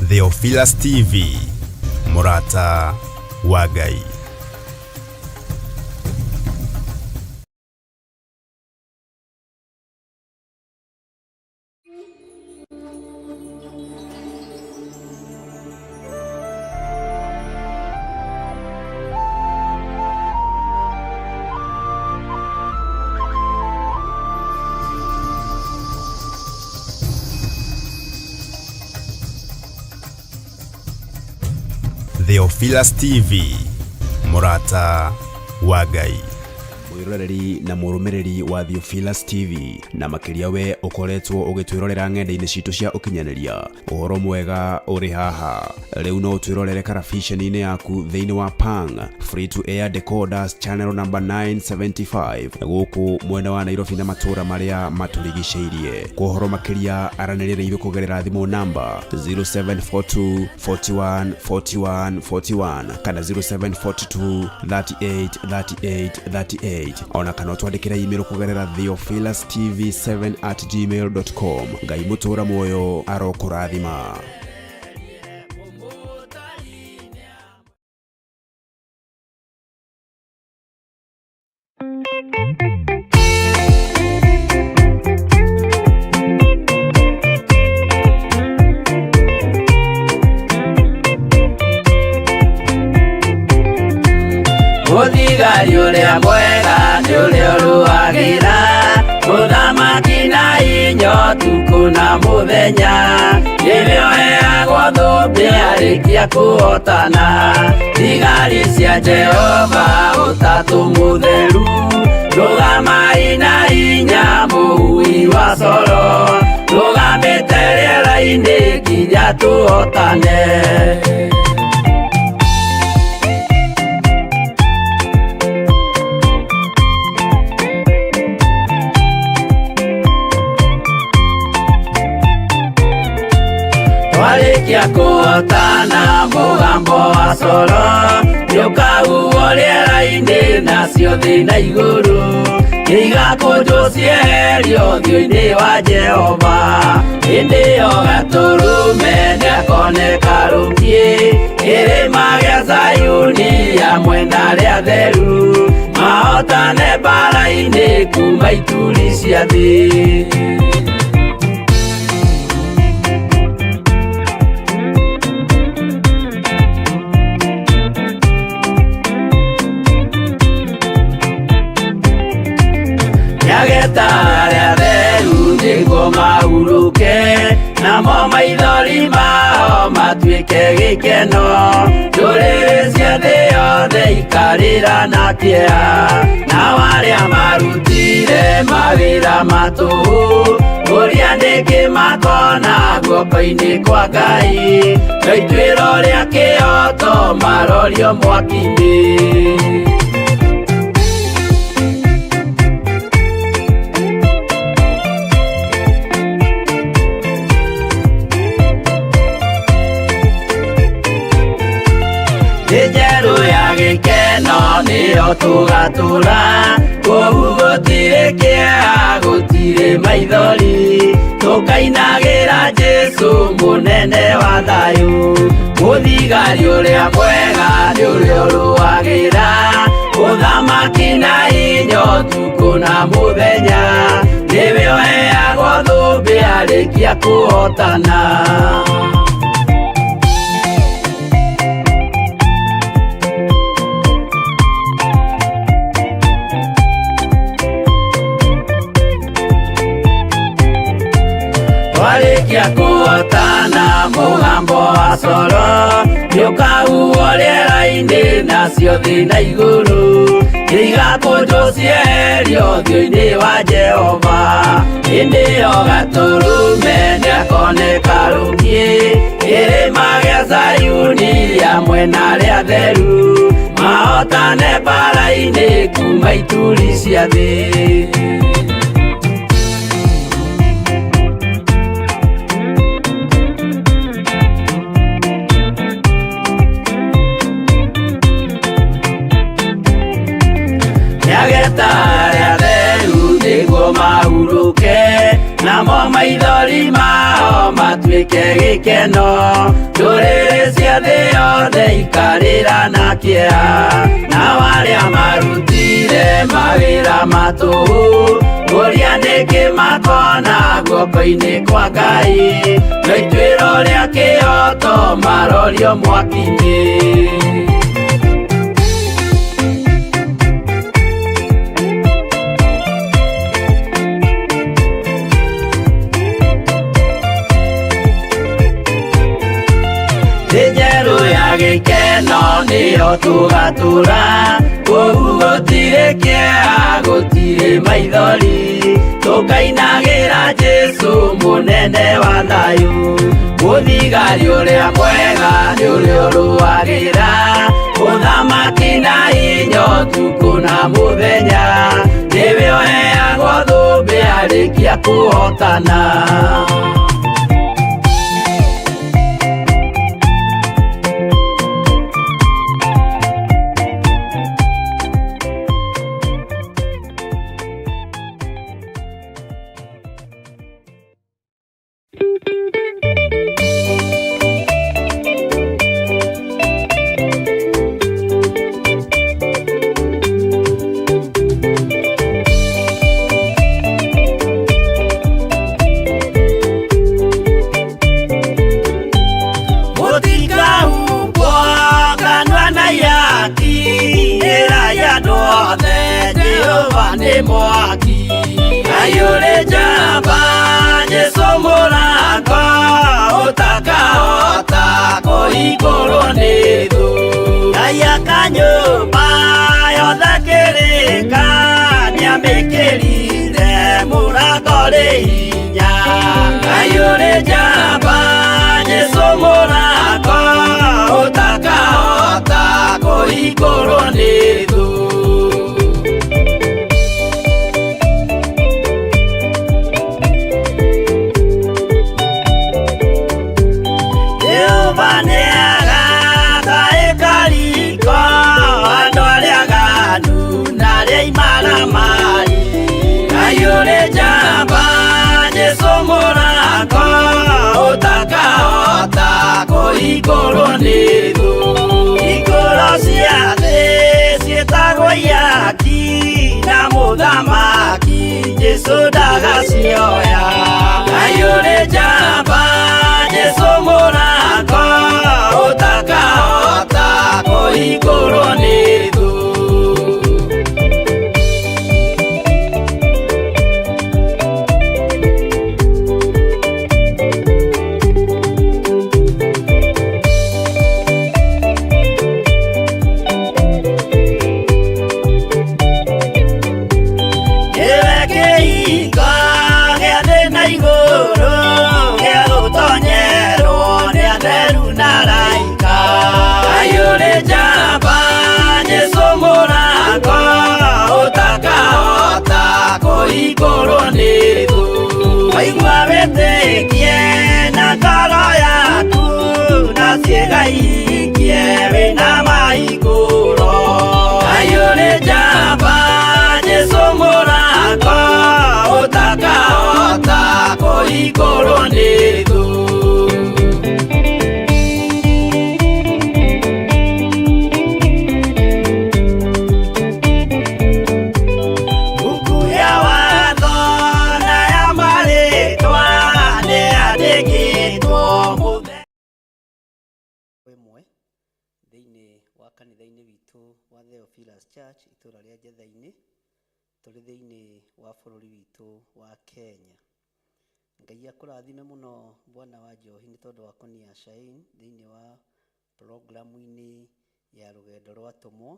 Theophilus TV, Murata wa Ngai. Theophilus TV, Murata wa Ngai. Mwiroreri na murumiriri wa Theophilus TV na makiria we ukoretwo ugitwirorera ng'enda-ini citu cia ukinyaniria uhoro mwega uri haha riu no twirorere karabiceni-ini yaku thiini wa Pang free to air decoders channel number 975 guku mwena wa Nairobi na matura maria maturigiceirie kuhoro makiria aranirire ibe kugerera thimu namba 0742 41 41 41 kana 0742 38 38 38 ona kana twandikira email kugerera theophilustv7@gmail.com. Ngai mutura moyo arokurathima. Muthigari uria mwega ni uria uruagira muthamaki na inyo tuku na muthenya nĩrĩo heagwo thũmbĩ arĩkia kuhotana. Thigari cia Jehova ũtatũ mũtheru rũgamai na hinya mũui wa coro rũgamĩte rĩera-inĩ nginya tuhotane. Warikia kuhotana mũgambo wa coro nĩũkahuhwo rĩera-inĩ nacio thĩ na igũrũ igakũnjwo cieherio ũthiũ-inĩ wa Jehova. Hĩndĩ ĩyo gatũrũme nĩakoneka rũngiĩ kĩrĩma gĩa Zayuni ya mwena rĩa theru mahotane mbara-inĩ kuma ituri cia thĩ. Arĩa theru nĩguo mahurũke namo maithori mao matuĩke gĩkeno. Ndũrĩrĩ cia thĩ yothe ikarĩra na kĩeha nao arĩa marutire mawĩra matũhũ ũrĩa nĩkĩ makona guoko-inĩ kwa Ngai. Na ituĩro rĩa kĩhoto marorio mwaki-inĩ. Njeru ya gĩkeno nĩyo tũgatũra kũu gũtirĩ kĩeha gũtirĩ maithori tũkainagĩra Jesũ mũnene wa thayũ. Mũthigari ũrĩa mwega nĩ ũrĩa ũrũagĩra ũthamaki na hinya ũtukũ na mũthenya nĩwe ũheagwo thũmbĩ arĩkia kuhotana. Warikia kuhotana mũgambo wa coro nĩũkahuhwo rĩera-inĩ nacio thĩ na igũrũ igakũnjwo cieherio ũthiũ-inĩ wa Jehova. Hĩndĩ ĩyo gatũrũme nĩakoneka rũngiĩ kĩrĩma gĩa Zayuni ya mwena rĩa theru mahotane mbara-inĩ kuma ituri cia thĩ. Arĩa theru nĩguo mahurũke namo maithori mao gatuĩke gĩkeno, ndũrĩrĩ cia thĩ yothe ikarĩra na kĩeha, nao arĩa marutire mawĩra matũhũ, ũrĩa nĩkĩ makona guoko-inĩ kwa Ngai, na ituĩro rĩa kĩhoto marorio mwaki-inĩ. Njerũ ya gĩkeno nĩyo tũgatũra, kũu gũtirĩ kĩeha gũtirĩ maithori, tũkainagĩra Jesũ mũnene wa thayũ, mũthigari ũrĩa mwega nĩ ũrĩa ũrũagĩra ũthamaki na hinya ũtukũ na mũthenya, nĩwe ũheagwo thũmbĩ arĩkia kũhotana. Mwaki ayũrĩ njamba Jesũ mũrango ũtakahota kũhingũrwo nĩ thũ, Ngai akanyũmba yothe kĩrĩka nĩamĩkĩrire mũrango rĩ hinya, ayũrĩ njamba Jesũ mũrango ũtakahota kũhingũrwo nĩ thũ. Ayũrĩ njamba Jesũ mũrango ũtakahota kũhingũrwo nĩ thũ, hingũro cia thĩ ciĩtagwo ihaki na mũthamaki Jesũ ndagacioya. Ayũrĩ njamba Jesũ mũrango ũtakahota kũhingũrwo nĩ thũ. Kũhingũrwo nĩ thũ, waigua wĩtĩkie na ngoro yaku na ciĩga ihingie wĩna mahingũro. Ayũrĩ njamba Jesũ mũrango ũtakahota kũhingũrwo nĩ thũ. Thĩinĩ wa kanitha-inĩ witũ wa Theophilus Church itũra rĩa Njetha-inĩ, tũrĩ thĩinĩ wa bũrũri witũ wa Kenya. Ngai akũrathime mũno Bwana wa Njohi nĩ tondũ wa kũnia Shine thĩinĩ wa programu-inĩ ya rũgendo rwa tũmwo.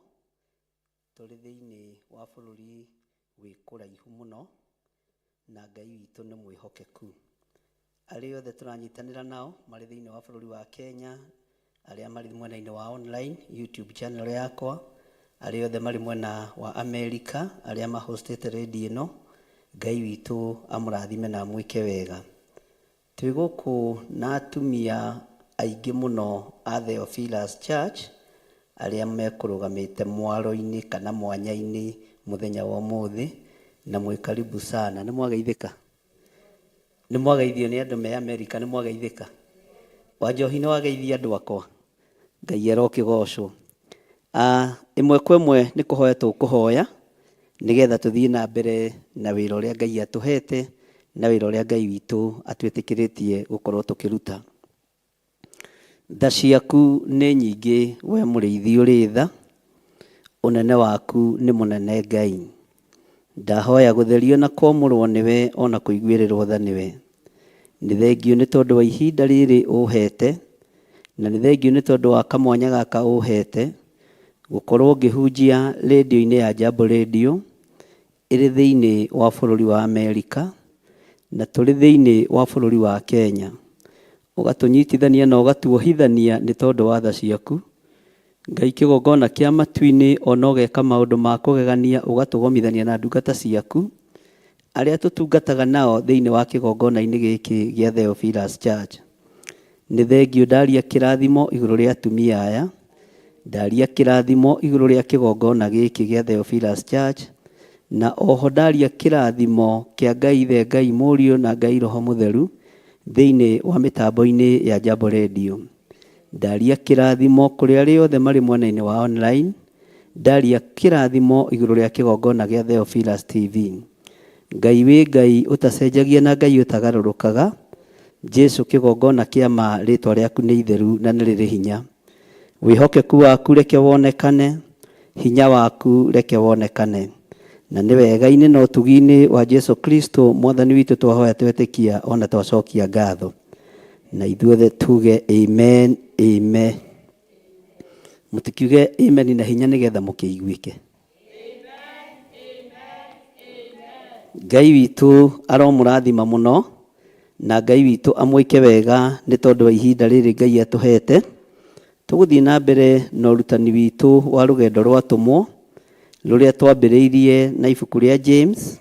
Tũrĩ thĩinĩ wa bũrũri wĩ kũraihu mũno na Ngai witũ nĩ mwĩhokeku. Arĩa othe tũranyitanĩra nao marĩ thĩinĩ wa bũrũri wa Kenya, arĩa marĩ mwena-inĩ wa online YouTube channel yakwa, arĩa othe marĩ mwena wa America, arĩa mahostete radio ĩno, Ngai witũ amũrathime na mwĩke wega. Twĩ gũkũ na atumia aingĩ mũno a Theophilus Church arĩa mekũrũgamĩte mwaro-inĩ kana mwanya-inĩ mũthenya wa ũmũthĩ, na mwĩ karibu sana. Nĩ mwageithĩka? nĩ mwagaithio nĩ andũ me Amerika, nĩ mwagaithĩka. Wanjohi nĩ wageithia andũ akwa, Ngai arokĩgocwo. Ĩmwe kwa ĩmwe nĩ kũhoya tũkũhoya nĩgetha tũthiĩ na mbere na wĩra ũrĩa Ngai atũhete na wĩra ũrĩa Ngai witũ atwĩtĩkĩrĩtie gũkorwo tũkĩruta. Tha ciaku nĩ nyingĩ, we mũrĩithi ũrĩ tha, ũnene waku nĩ mũnene Ngai. Ndahoya gũtherio na kwamũrwo nĩwe, ona kũiguĩrĩrwo tha nĩwe. Nĩ thengio nĩ tondũ wa ihinda rĩrĩ ũhete, na nĩ thengio nĩ tondũ wa kamwanya gaka ũhete gũkorwo ngĩhunjia rĩndiũ-inĩ ya Jambo Radio ĩrĩ thĩinĩ wa bũrũri wa Amerika na tũrĩ thĩinĩ wa bũrũri wa Kenya. Ũgatũnyitithania na ũgatuohithania nĩ tondũ wa tha ciaku. Ngai kĩgongona kĩa matu-inĩ ona ũgeka maũndũ ma kũgegania, ũgatũgomithania na ndungata ciaku arĩa tũtungataga nao thĩinĩ wa kĩgongona-inĩ gĩkĩ gĩa Theophilus Church. Nĩ thengio ndaria kĩrathimo igũrũ rĩa atumia aya, ndaria kĩrathimo igũrũ rĩa kĩgongona gĩkĩ gĩa Theophilus Church, na oho ndaria kĩrathimo kĩa Ngai Ithe, Ngai Mũriũ na Ngai Roho Mũtheru thĩinĩ wa mĩtambo-inĩ ya Jambo Radio. Ndaria kĩrathimo kũrĩ arĩa othe marĩ mwena-inĩ wa online, ndaria kĩrathimo igũrũ rĩa kĩgongona gĩa Theophilus TV. Ngai wĩ Ngai ũtacenjagia na Ngai ũtagarũrũkaga. Jesu kĩgongona kĩa ma, rĩtwa rĩaku nĩ itheru na nĩ rĩrĩ hinya. Wĩhokeku waku reke wonekane, hinya waku reke wonekane. Na nĩ wega-inĩ na ũtugi-inĩ wa Jesu Kristo Mwathani witũ twahoya twetĩkia ona twacokia ngatho. Na ithuothe tuge amen, amen. Mũtikiuge amen na hinya nĩgetha mũkĩiguĩke. Ngai witũ aromũrathima mũno, na Ngai witũ amwĩke wega nĩ tondũ wa ihinda rĩrĩ Ngai atũhete. Tũgũthiĩ na mbere na ũrutani witũ wa rũgendo rwa tũmwo rũrĩa twambĩrĩirie na ibuku rĩa James,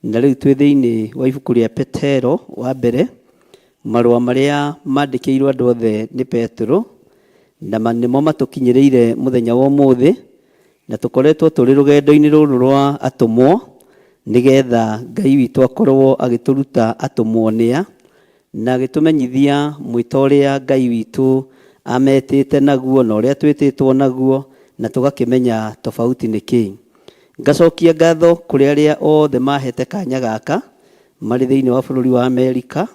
na rĩu twĩ thĩinĩ wa ibuku rĩa Petero wa mbere, marũa marĩa mandĩkĩirwo andũ othe nĩ Petero, na nĩmo matũkinyĩrĩire mũthenya wa ũmũthĩ, na tũkoretwo tũrĩ rũgendo-inĩ rũrũ rwa atũmwo nĩgetha Ngai witũ akorwo agĩtũruta atũmwo nĩa na agĩtũmenyithia mwĩto ũrĩa Ngai witũ ametĩte naguo na ũrĩa twĩtĩtwo naguo, na tũgakĩmenya tofauti nĩ kĩĩ. Ngacokia ngatho kũrĩ arĩa othe mahete kanya gaka marĩ thĩinĩ wa bũrũri wa Amerika,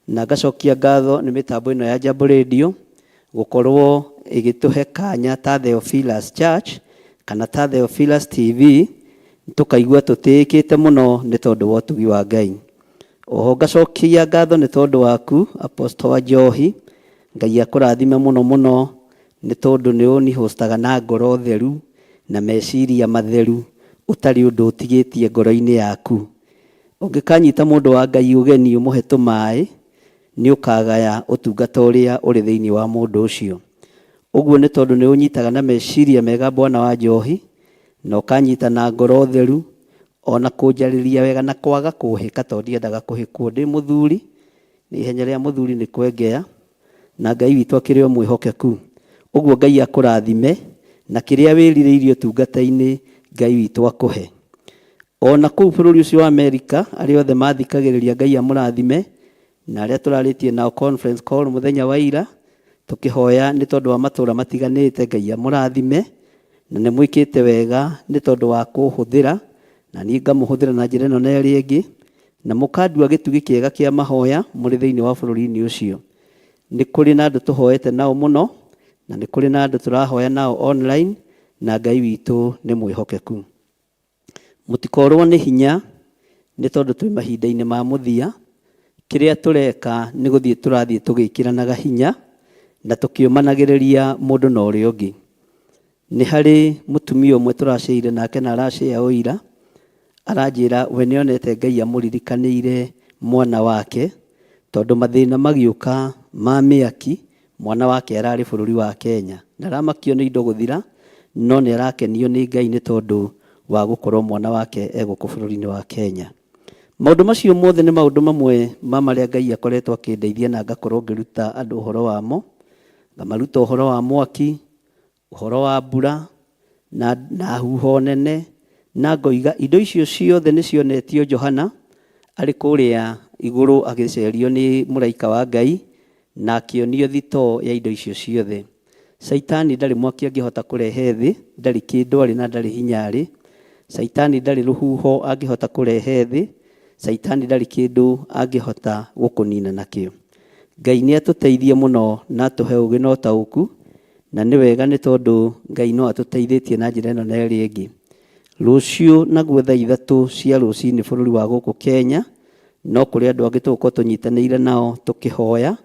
na ngacokia ngatho nĩ mĩtambo ĩno ya Jambo Radio gũkorwo ĩgĩtũhe kanya ta Theophilus Church kana ta Theophilus TV, tũkaigua tũtĩĩkĩte mũno nĩ tondũ wa ũtugi wa Ngai. Oho ngacokia ngatho nĩ tondũ waku Apostle wa Njohi, Ngai akũrathime mũno mũno nĩ tondũ nĩ ũnihostaga na ngoro theru na meciria matheru, ũtarĩ ũndũ ũtigĩtie ngoro-inĩ yaku. Ũngĩkanyita mũndũ wa Ngai ũgeni ũmũhe tũmaĩ, nĩ ũkagaya ũtungata ũrĩa ũrĩ thĩinĩ wa mũndũ ũcio. Ũguo nĩ tondũ nĩ ũnyitaga na meciria mega Bwana wa Njohi, na ũkanyita na ngoro theru, ona kũnjarĩria wega na kwaga kũhĩka tondũ ndiendaga kũhĩkwo ndĩ mũthuri. Nĩ ihenya rĩa mũthuri nĩ kwengea, na Ngai witũ akĩrĩ o mwĩhokeku. Ũguo Ngai akũrathime na kĩrĩa wĩrirĩirie ũtungata-inĩ Ngai witũ akũhe. Ona kũu bũrũri ũcio wa Amerika, arĩa othe mathikagĩrĩria Ngai amũrathime, na arĩa tũrarĩtie nao conference call mũthenya wa ira, tũkĩhoya nĩ tondũ wa matũũra matiganĩte, Ngai amũrathime, na nĩ mwĩkĩte wega nĩ tondũ wa kũhũthĩra, na niĩ ngamũhũthĩra na njĩra ĩno na ĩrĩa ĩngĩ, na mũkandua gĩtugĩ kĩega kĩa mahoya mũrĩ thĩinĩ wa bũrũri-inĩ ũcio. Nĩ kũrĩ na andũ tũhoete nao mũno, na nĩ kũrĩ na andũ tũrahoya nao online, na Ngai witũ nĩ mwĩhokeku. Mũtikorwo nĩ hinya nĩ tondũ twĩ mahinda-inĩ ma mũthia. Kĩrĩa tũreka nĩ gũthiĩ tũrathiĩ tũgĩkĩranaga hinya na tũkĩũmanagĩrĩria mũndũ na ũrĩa ũngĩ. Nĩ harĩ mũtumia ũmwe tũraceire nake na aracea ũira, aranjĩra we nĩonete Ngai amũririkanĩire mwana wake, tondũ mathĩna magĩũka ma mĩaki, mwana wake ararĩ bũrũri wa Kenya. Naramakio nĩ indo gũthira, no nĩ arakenio nĩ Ngai nĩ tondũ wa gũkorwo mwana wake egũkũ bũrũri-inĩ wa Kenya. Maũndũ macio mothe nĩ maũndũ mamwe ma marĩa Ngai akoretwo akĩndeithia na ngakorwo ngĩruta andũ ũhoro wamo. Ngamaruta ũhoro wa mwaki, ũhoro wa mbura na huho nene, na ngoiga indo icio ciothe nĩ cionetio Johana arĩ kũrĩa igũrũ agĩcerio nĩ mũraika wa Ngai na akĩonio thitoo ya indo icio ciothe. Saitani ndarĩ mwaki angĩhota kũrehe thĩ, ndarĩ kĩndũ arĩ na ndarĩ hinya arĩ. Saitani ndarĩ rũhuho angĩhota kũrehe thĩ, Saitani ndarĩ kĩndũ angĩhota gũkũnina nakĩo. Ngai nĩ atũteithie mũno na atũhe ũũgĩ na ũtaũku, na nĩ wega nĩ tondũ Ngai no atũteithĩtie na njĩra ĩno na ĩrĩa ĩngĩ. Rũciũ naguo thaa 3 cia rũcinĩ bũrũri wa gũkũ Kenya, no kũrĩ andũ angĩ tũgũkorwo tũnyitanĩire nao tũkĩhoya,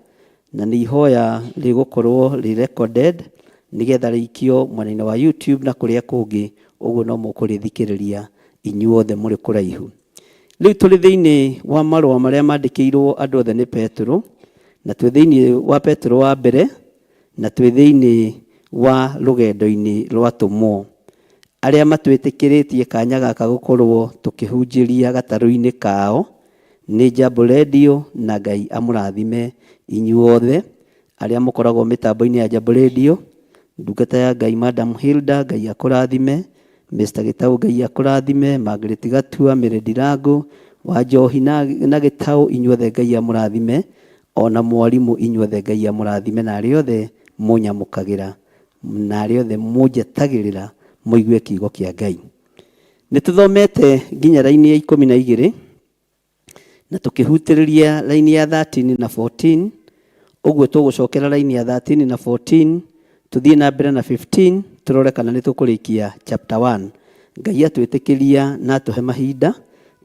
na nĩ ihoya rĩgũkorwo rĩ recorded nĩgetha rĩikio mwena-inĩ wa YouTube na kũrĩa kũngĩ, ũguo no mũkũrĩthikĩrĩria inyuothe mũrĩ kũraihu. Rĩu tũrĩ thĩinĩ wa marũa marĩa mandĩkĩirwo andũ othe nĩ Petro, na twĩ thĩinĩ wa Petro wa mbere, na twĩ thĩinĩ wa rũgendo-inĩ rwa tũmwo. Arĩa matwĩtĩkĩrĩtie kanya gaka gũkorwo tũkĩhunjĩria gatarũ-inĩ kao nĩ Jambo Radio, na Ngai amũrathime inyuothe. Arĩa mũkoragwo mĩtambo-inĩ ya Jambo Radio, ndungata ya Ngai Madam Hilda, Ngai akũrathime. Mr. Gĩtaũ, Ngai akũrathime. Margaret Gatua, Mĩrĩ Ndirango, Wanjohi na Gĩtaũ, inyuothe Ngai amũrathime. Ona mwarimũ, inyuothe Ngai amũrathime, na arĩa othe mũnyamũkagĩra na arĩa othe mũnjetagĩrĩra mũigue kiugo kĩa Ngai. Nĩ tũthomete nginya raini ya 12 na tũkĩhutĩrĩria raini ya 13 na 14. Ũguo tũgũcokera raini ya 13 na 14, tũthiĩ na mbere na 15, tũrore kana nĩ tũkũrĩkia chapter 1. Ngai atwĩtĩkĩria na atũhe mahinda,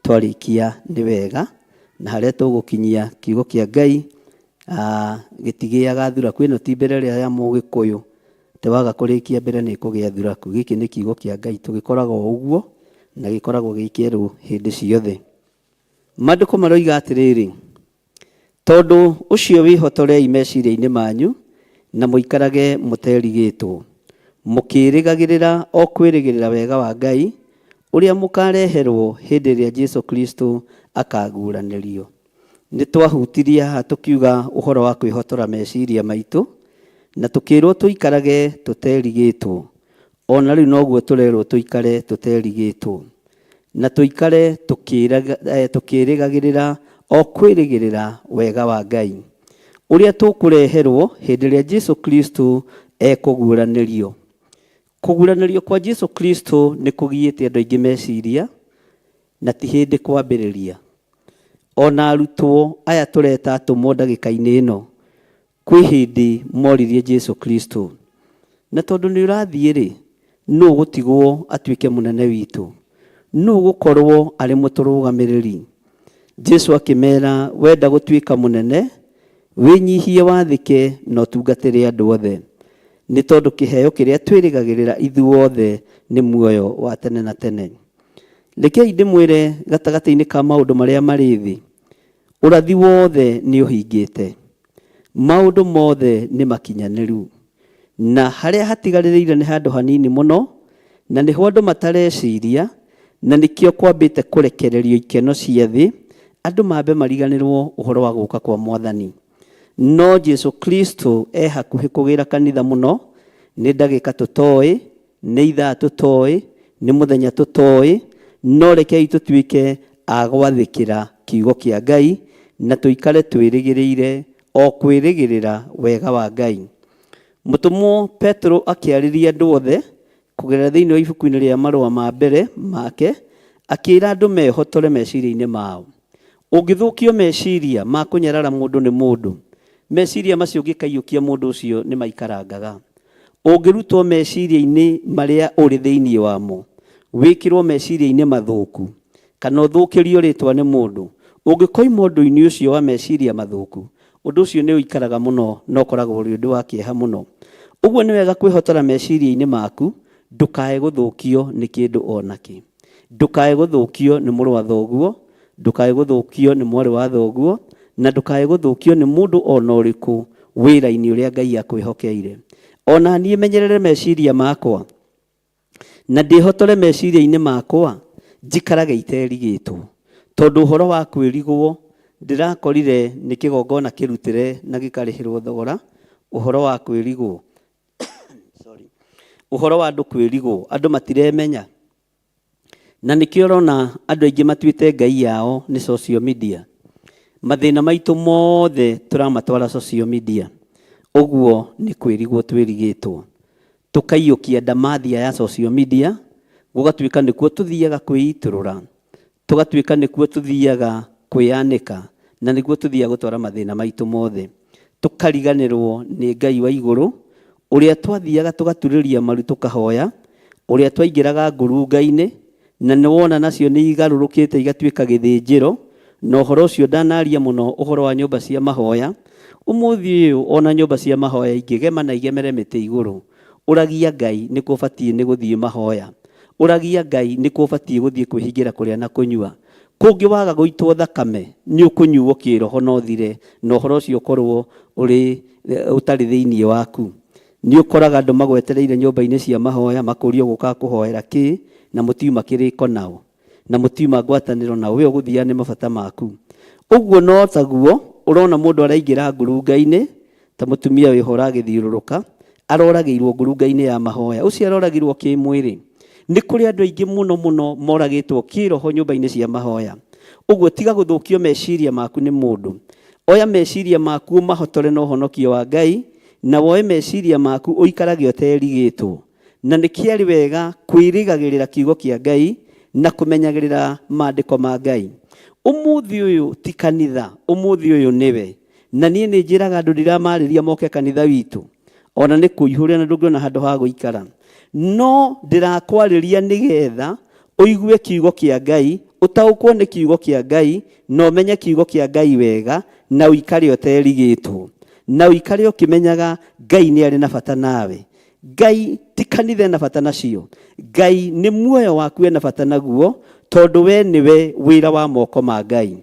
twarĩkia nĩ wega, na harĩa tũgũkinyia kiugo kĩa Ngai gĩtigĩaga thuraku. Ĩno ti mbere rĩa ya Mũgĩkũyũ, tewaga kũrĩkia mbere nĩ kũgĩa thuraku. Gĩkĩ nĩ kiugo kĩa Ngai, tũgĩkoragwo ũguo na gĩkoragwo gĩkĩerwo hĩndĩ ciothe. Maandĩko maroiga atĩrĩrĩ: tondũ ũcio wĩhotorei meciria-inĩ manyu na mũikarage mũterigĩtwo, mũkĩrĩgagĩrĩra o kwĩrĩgĩrĩra wega wa Ngai ũrĩa mũkareherwo hĩndĩ ĩrĩa Jesũ Kristo akaguũranĩrio. Nĩ twahutirie haha tũkiuga ũhoro wa kwĩhotora meciria maitũ, na tũkĩrwo tũikarage tũterigĩtwo. Ona rĩu noguo tũrerwo tũikare tũterigĩtwo, na tũikare tũkĩrĩgagĩrĩra o kwĩrĩgĩrĩra wega wa Ngai ũrĩa tũkũreherwo hĩndĩ ĩrĩa Jesũ Kristo ekũguũranĩrio. Kũguũranĩrio kwa Jesũ Kristo nĩ kũgiĩte andũ aingĩ meciria, na ti hĩndĩ kwambĩrĩria. Ona arutwo aya tũreta atũmwo ndagĩka-inĩ ĩno, kwĩ hĩndĩ moririe Jesũ Kristo. Na tondũ nĩ ũrathiĩ-rĩ, nũũ gũtigwo atuĩke mũnene witũ? Nũũ gũkorwo arĩ mũtũrũgamĩrĩri? Jesũ akĩmera, wenda gũtuĩka mũnene, wĩnyihie wathĩke na ũtungatĩre andũ othe, nĩ tondũ kĩheo kĩrĩa twĩrĩgagĩrĩra ithuothe nĩ muoyo wa tene na tene. Rekei ndĩmwĩre gatagatĩ-inĩ ka maũndũ marĩa marĩ thĩ, ũrathi wothe nĩ ũhingĩte, maũndũ mothe nĩ makinyanĩru, na harĩa hatigarĩrĩire nĩ handũ hanini mũno, na nĩho andũ matareciria, na nĩkĩo kwambĩte kũrekererio ikeno cia thĩ, andũ mambe mariganĩrwo ũhoro wa gũka kwa Mwathani. No Jesũ Kristo hakuhĩ kũgĩra kanitha mũno. Nĩ ndagĩka tũtoĩ, nĩ ithaa tũtoĩ, nĩ mũthenya tũtoĩ, no rekei tũtuĩke a gwathĩkĩra kiugo kĩa Ngai na tũikare twĩrĩgĩrĩire o kwĩrĩgĩrĩra wega wa Ngai. Mũtũmwo Petro akĩarĩria andũ othe kũgerera thĩinĩ wa ibuku-inĩ rĩa marũa ma mbere make, akĩĩra andũ mehotore meciria-inĩ mao. Ũngĩthũkio meciria ma kũnyarara mũndũ nĩ mũndũ, meciria macio ũngĩkaiyũkia mũndũ ũcio nĩ maikarangaga. Ũngĩrutwo meciria-inĩ marĩa ũrĩ thĩinĩ wamo, wĩkĩrwo meciria-inĩ mathũku, kana ũthũkĩrio rĩtwa nĩ mũndũ, ũngĩkoima ũndũ-inĩ ũcio wa meciria mathũku, ũndũ ũcio nĩ ũikaraga mũno na ũkoragwo ũrĩ ũndũ wa kĩeha mũno. Ũguo nĩ wega kwĩhotora meciria-inĩ maku, ndũkae gũthũkio nĩ kĩndũ onakĩ. Ndũkae gũthũkio nĩ mũrũ wa thoguo, ndũkae gũthũkio nĩ mwarĩ wa thoguo, na ndũkae gũthũkio nĩ mũndũ ona ũrĩkũ wĩra-inĩ ũrĩa Ngai akwĩhokeire. Ona niĩ menyerere meciria makwa, na ndĩhotore meciria-inĩ makwa, njikarage iterigĩtwo. Tondũ ũhoro wa kwĩrigwo ndĩrakorire nĩ kĩgongona kĩrutĩre na gĩkarĩhĩrwo thogora. Ũhoro wa kwĩrigwo ũhoro wa andũ kwĩrigwo, andũ matiremenya, na nĩkĩo ũrona andũ aingĩ matuĩte ngai yao nĩ social media. mathina maitu mothe turamatwara social media. Uguo ni kwirigwo twirigitwo tukaiyukia ndamathia ya social media, gugatuika nikuo tuthiaga kwiiturura, tugatuika nikuo tuthiaga kwianika, na nikuo tuthiaga gutwara mathina maitu mothe, tukariganirwo ni Ngai wa iguru uria twathiaga tugaturiria maru tukahoya, uria twaingiraga ngurunga-ini na niwona nacio ni igarurukite igatuika githinjiro. No horo ucio ndanaria muno uhoro wa nyumba cia mahoya. Umuthi uyu ona nyumba cia mahoya ingigema na igemere miti iguru, uragia Ngai ni kubatie ni guthie mahoya, uragia Ngai ni kubatie guthie kwihingira kuria na kunyua. Kungi waga guitwo thakame ni ukunyuo kiroho no thire, no horo ucio korwo uri utari thiini waku. Ni ukoraga andu magwetereire nyumba-ini cia mahoya makurio guka kuhoera ki na mutiuma kiriko nao, na mutiuma ngwataniro nao, we uguthia ni mabata maku. Uguo no taguo urona mundu araingira ngurunga-ini ta mutumia wi hora agithiururuka aroragirwo ngurunga-ini ya mahoya. Ucio aroragirwo ki mwiri. Ni kuri andu aingi muno muno moragitwo kiroho nyumba-ini cia mahoya. Uguo tiga guthukio meciria maku ni mundu, oya meciria maku mahotore no honokio wa Ngai, na woe meciria maku uikarage uterigitwo. Na nikiari wega kwirigagirira kiugo kia Ngai na kumenyagirira maandiko ma Ngai. Umuthi uyu ti kanitha, umuthi uyu niwe. Na nie ni njiraga andu ndiramariria moke kanitha witu, ona ni kuihuria na ndungiona handu ha guikara, no ndirakwariria nigetha uigue kiugo kia Ngai, utaukwo ni kiugo kia Ngai, no menye kiugo kia Ngai wega, na uikare uterigitwo, na uikare ukimenyaga Ngai ni ari na bata nawe. Ngai ti kanitha na bata nacio, Ngai ni muoyo waku na bata naguo, tondu we niwe wira wa moko ma Ngai.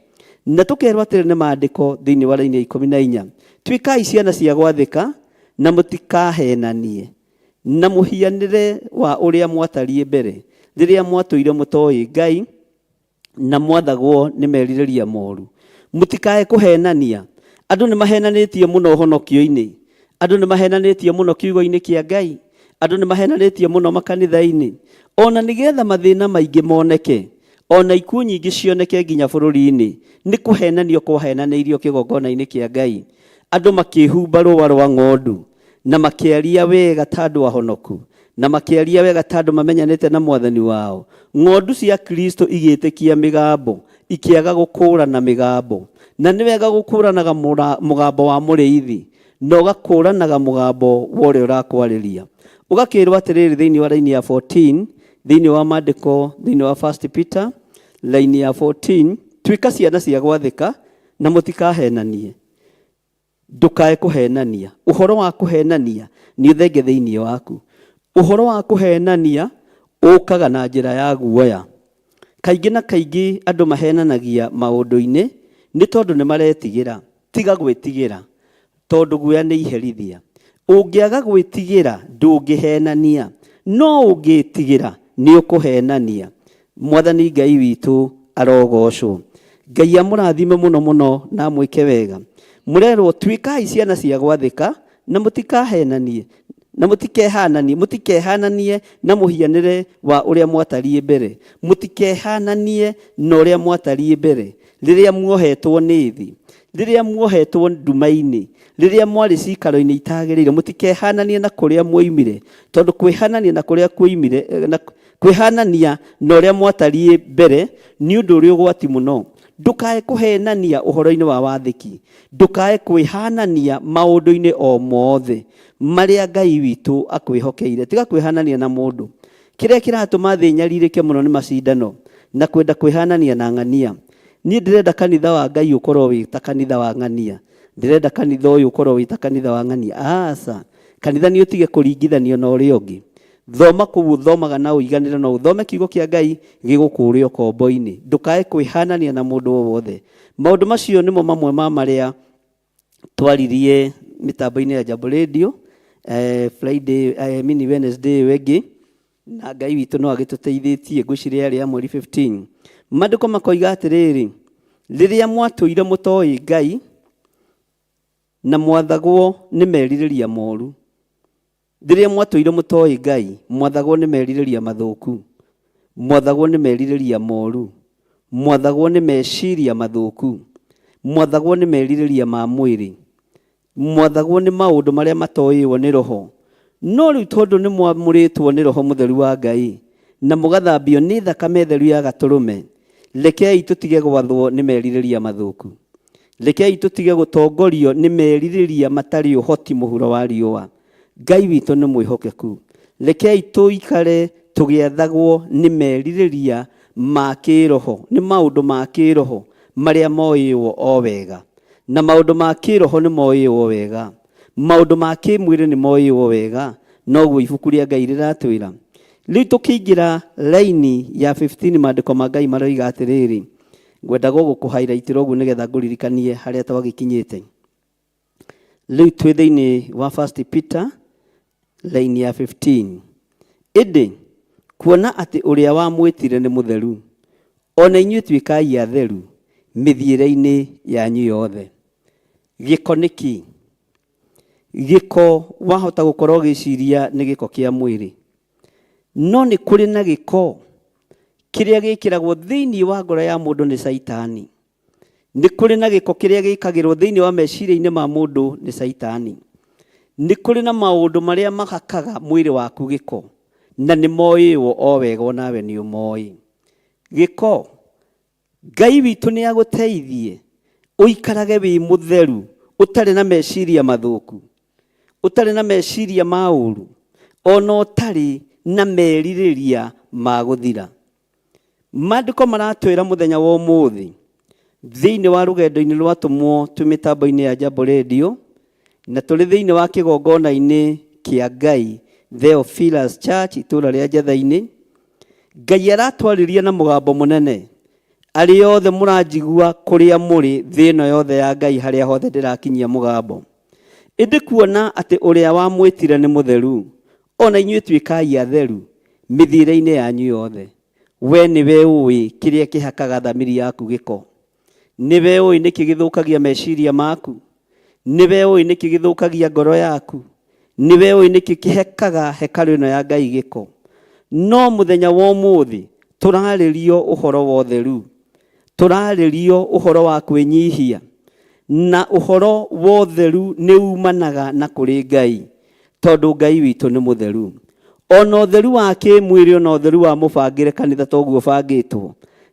Na tukerwo atiri ni maandiko thiini wa Laini 14, twikai ciana cia gwathika na mutikahenanie na muhianire wa uria mwatarie mbere riria mwatuire mutoi Ngai na mwathagwo ni meririria moru. Mutikae kuhenania. Andu ni mahenanitie muno honokio-ini, andu ni mahenanitie muno kiugo-ini kia Ngai, andu ni mahenanitie muno makanitha-ini, ona nigetha mathina maingi moneke, ona ikuo nyingi cioneke nginya bururi-ini, ni kuhenanio kwahenaniirio kigongona-ini kia Ngai. Andu makihumba rũa rwa ng'ondu na makiaria wega tandu ahonoku, na makiaria wega tandu mamenyanite na mwathani wao. Ng'ondu cia Kristo igitikia migambo ikiaga gukũrana migambo, na ni wega gukũranaga mugambo wa mũrĩithi no gakũranaga mugambo wa ũrĩa ũrakwariria. Ugakĩrwo atĩrĩrĩ thiini wa Laini ya 14, thiini wa maandĩko, thiini wa 1 Peter Laini ya 14, twika ciana cia gwathika na mutikahenanie. Ndukae kuhenania. Uhoro wa kuhenania ni uthenge thiini waku. Uhoro wa kuhenania ukaga na njira ya guoya. Kaingi na kaingi andu mahenanagia maundu-ini ni tondu ni maretigira. Tiga gwitigira tondu guoya ni iherithia. Ungiaga gwitigira ndungihenania, no ungitigira ni ukuhenania. Mwathani Ngai witu arogocwo. Ngai amurathime muno muno na mwike wega. Murerwo twikai ciana cia gwathika na mutikahenanie na mutikehananie na muhianire wa uria mwatarie mbere, mutikehananie na uria mwatarie mbere riria muohetwo ni thi, riria muohetwo nduma-ini, riria mwari cikaro-ini itagirire. Mutikehananie na kuria mwoimire, tondu kwihanania na kuria kuimire na kwihanania na uria mwatarie mbere ni undu uri ugwati muno. Ndukae kuhenania uhoro-ini wa wathiki, ndukae kwihanania maundu-ini o mothe maria Ngai witu akwihokeire. Tiga kwihanania na mundu. Kiria kiratuma thi nyaririke muno ni macindano na kwenda kwihanania na ng'ania. Ni ndirenda kanitha wa Ngai ukorwo wi ta kanitha wa ng'ania, ndirenda kanitha uyu ukorwo wi ta kanitha wa ng'ania. Asa kanitha ni utige kuringithanio na uria ungi. Thoma kuu thomaga na uiganire no uthome kiugo kia Ngai gigukuria kombo-ini. Ndukae kwihanania na mundu wothe. Maundu macio nimo mamwe ma maria twaririe mitambo-ini ya Jambo Radio Friday Wednesday wengi, na Ngai witu no agituteithĩtie ngwiciria ya mweri 15. Maandĩko makoiga atĩrĩrĩ, riria mwatũire mũtoi Ngai na mwathagwo nĩ merirĩria moru. Riria mwatũire mũtoi Ngai, mwathagwo nĩ merirĩria mathũku, mwathagwo nĩ merirĩria moru, mwathagwo nĩ meciria mathũku, mwathagwo nĩ merirĩria ma mwĩrĩ, mwathagwo nĩ maũndũ marĩa matoĩywo nĩ roho. No rĩu tondũ nĩ mwamũrĩtwo nĩ Roho Mũtheru wa Ngai na mũgathambio nĩ thakame theru ya Gatũrũme, rekei tũtige gwathwo nĩ merirĩria mathũku. Rekei tũtige gũtongorio nĩ merirĩria matarĩ ũhoti mũhuro wa riũa. Ngai witũ nĩ mwĩhokeku. Rekei tũikare tũgĩathagwo nĩ merirĩria ma kĩroho, nĩ maũndũ ma kĩroho marĩa moĩywo o wega. Na maũndũ ma kĩroho nĩ moĩywo wega, maũndũ ma kĩmwĩrĩ nĩ moĩywo wega. Noguo ibuku rĩa Ngai rĩratwĩra. Rĩu tũkĩingĩra laini ya 15 maandĩko ma Ngai maroiga atĩrĩrĩ, ngwendaga gũkũ-highlight ũguo nĩgetha ngũririkanie harĩa twagĩkinyĩte. Rĩu twĩ thĩinĩ wa 1 Peter laini ya 15. Ĩndĩ kuona atĩ ũrĩa wamwĩtire nĩ mũtheru, ona inyuĩ tuĩkai atheru mĩthiĩre-inĩ yanyu yothe. Gĩko nĩkĩ? Gĩko wahota gũkorwo gĩciria nĩ gĩko kĩa mwĩrĩ, no nĩ kũrĩ na gĩko kĩrĩa gĩkĩragwo thĩinĩ wa ngoro ya mũndũ nĩ Saitani. Nĩ kũrĩ na gĩko kĩrĩa gĩkagĩrwo thĩinĩ wa meciria-inĩ ma mũndũ nĩ Saitani. Nĩ kũrĩ na maũndũ marĩa mahakaga mwĩrĩ waku gĩko, na nĩ moĩywo o wega, o nawe nĩ ũmoĩ. Gĩko, Ngai witũ nĩ agũteithie ũikarage wĩ mũtheru, ũtarĩ na meciria mathũku, ũtarĩ na meciria ma ũru, ona ũtarĩ na merirĩria ma gũthira. Maandĩko maratwĩra mũthenya wa ũmũthĩ thĩinĩ wa rũgendo-inĩ rwatũmwo twĩ mĩtambo-inĩ ya Jambo Radio, na tũrĩ thĩinĩ wa kĩgongona-inĩ kĩa Ngai Theophilus Church itũũra rĩa Njatha-inĩ. Ngai aratwarĩria na mũgambo mũnene arĩ othe mũranjigua kũrĩa mũrĩ thĩ ĩno yothe ya Ngai harĩa hothe ndĩrakinyia mũgambo. Ĩndĩ kuona atĩ ũrĩa wamwĩtire nĩ mũtheru, ona inyuĩ tuĩkai atheru mĩthiĩre-inĩ yanyu yothe. We nĩwe ũĩ kĩrĩa kĩhakaga thamiri yaku gĩko. Nĩwe ũĩ nĩkĩ gĩthũkagia meciria maku. Nĩwe ũĩ nĩkĩ gĩthũkagia ngoro yaku. Nĩwe ũĩ nĩkĩ kĩhekaga hekarũ ĩno ya Ngai gĩko. No mũthenya wa ũmũthĩ tũrarĩrio ũhoro wa ũtheru, tũrarĩrio ũhoro wa kwĩnyihia, na ũhoro wa ũtheru nĩ umanaga na kũrĩ Ngai, tondũ Ngai witũ nĩ mũtheru. Ona ũtheru wa kĩmwĩrĩ, ona ũtheru wa mũbangĩre kanitha toguo bangĩtwo,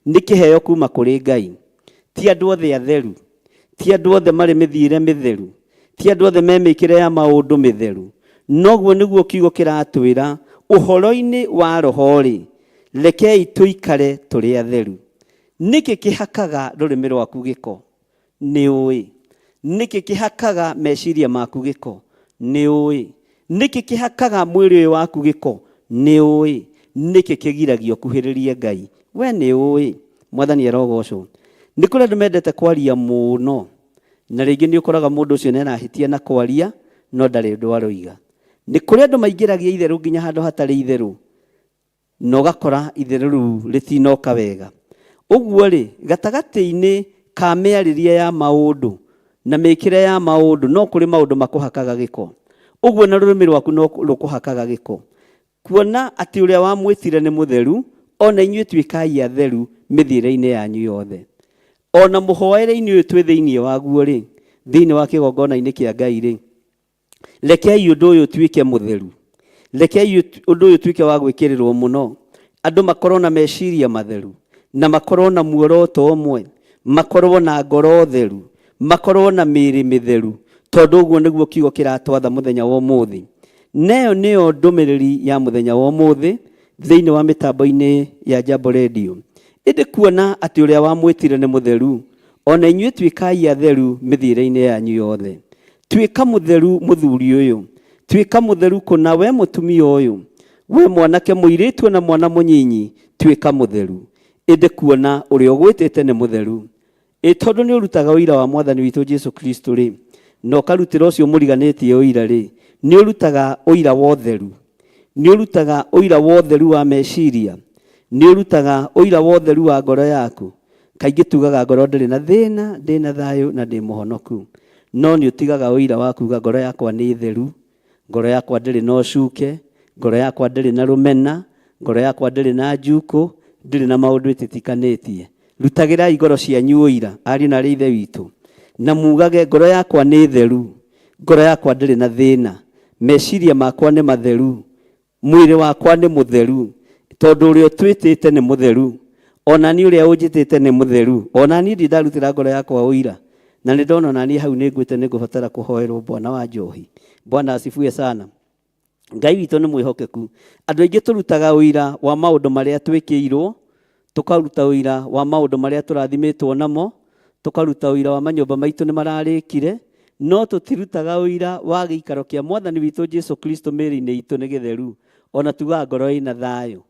nĩ kĩheo kuma kũrĩ Ngai. Ti andũ othe atheru, ti andũ othe marĩ mĩthiĩre mĩtheru, ti andũ othe me mĩkĩre ya maũndũ mĩtheru. Noguo nĩguo kiugo kĩratwĩra ũhoro-inĩ wa roho-rĩ, rekei tũikare tũrĩ atheru. Nĩkĩ kĩhakaga rũrĩmĩ rwaku gĩko? Nĩ ũĩ. Nĩkĩ kĩhakaga meciria maku gĩko? Nĩ ũĩ. Nĩkĩ kĩhakaga mwĩrĩ ũyũ waku gĩko? Nĩ ũĩ. Nĩkĩ kĩgiragia ũkuhĩrĩrie Ngai? We nĩ ũĩ. Mwathani arogocwo. Nĩ kũrĩ andũ mendete kwaria mũno, na rĩngĩ nĩ ũkoraga mũndũ ũcio nĩ arahĩtia na kwaria no ndarĩ ũndũ aroiga. Nĩ kũrĩ andũ maingĩragia itherũ nginya handũ hatarĩ itherũ, na ũgakora itherũ rĩu rĩtinoka wega. Ũguo-rĩ, gatagatĩ-inĩ ka mĩarĩrie ya maũndũ na mĩkĩre ya maũndũ no kũrĩ maũndũ makũhakaga gĩko. Ũguo na rũrĩmĩ rwaku no rũkũhakaga gĩko. Kuona atĩ ũrĩa wamwĩtire nĩ mũtheru, ona inyuĩ tuĩkai atheru mĩthiĩre-inĩ yanyu yothe. Ona mũhoere-inĩ ũyũ twĩ thĩinĩ waguo-rĩ, thĩinĩ wa kĩgongona-inĩ kĩa Ngai-rĩ, rekei ũndũ ũyũ tuĩke mũtheru. Rekei ũndũ ũyũ tuĩke wa gwĩkĩrĩrwo mũno. Andũ makorwo na meciria matheru, na makorwo na muoroto ũmwe, makorwo na ngoro theru, makorwo na mĩĩrĩ mĩtheru, tondũ ũguo nĩguo kiugo kĩratwatha mũthenya wa ũmũthĩ. Nayo nĩyo ndũmĩrĩri ya mũthenya wa ũmũthĩ thĩinĩ wa mĩtambo-inĩ ya Jambo Radio. Ĩndĩ kuona atĩ ũrĩa wamwĩtire nĩ mũtheru, ona inyuĩ tuĩkai atheru mĩthiĩre-inĩ yanyu yothe. Tuĩka mũtheru mũthuri ũyũ, tuĩka mũtheru kũna we mũtumia ũyũ, we mwanake mũirĩtu na mwana mũnyinyi, tuĩka mũtheru. Ĩndĩ kuona ũrĩa ũgwĩtĩte nĩ mũtheru, tondũ nĩ ũrutaga ũira wa Mwathani witũ Jesũ Kristo-rĩ, na ũkarutĩra ũcio mũriganĩtie ũira-rĩ, nĩ ũrutaga ũira wa ũtheru, nĩ ũrutaga ũira wa ũtheru wa meciria, nĩ ũrutaga ũira wa ũtheru wa ngoro yaku. Kaingĩ tugaga ngoro ndĩrĩ na thĩna, ndĩ na thayũ na ndĩ mũhonoku. No nĩ ũtigaga ũira wa kuga ngoro yakwa nĩ theru, ngoro yakwa ndĩrĩ na ũcuke, ngoro yakwa ndĩrĩ na rũmena, ngoro yakwa ndĩrĩ na njuko, ndĩrĩ na maũndũ ĩtĩtikanĩtie. Rutagĩrai ngoro cianyu ũira, ariũ na aarĩ a Ithe witũ. na mugage ngoro yakwa nĩ theru, ngoro yakwa ndĩrĩ na thĩna, meciria makwa nĩ matheru, mwĩrĩ wakwa nĩ mũtheru, tondũ ũrĩa twĩtĩte nĩ mũtheru, ona ni ũrĩa ũnjĩtĩte nĩ mũtheru, ona ni ndarutĩra ngoro yakwa ũira, na nĩ ndona na niĩ hau nĩ ngwĩte nĩ ngũbatara kũhoerwo Bwana wa njohi. Bwana asifiwe sana. Ngai witũ nĩ mwĩhokeku. Andũ aingĩ tũrutaga ũira wa maũndũ marĩa twĩkĩirwo, tukaruta ũira wa maũndũ marĩa tũrathimĩtwo namo, tukaruta ũira wa manyũmba maitũ nĩ mararĩkire, no tũtirutaga ũira wa gĩikaro kĩa Mwathani witũ Jesu Kristo mĩĩrĩ-inĩ itũ nĩ gĩtheru, ona tugaga ngoro ĩna thayũ,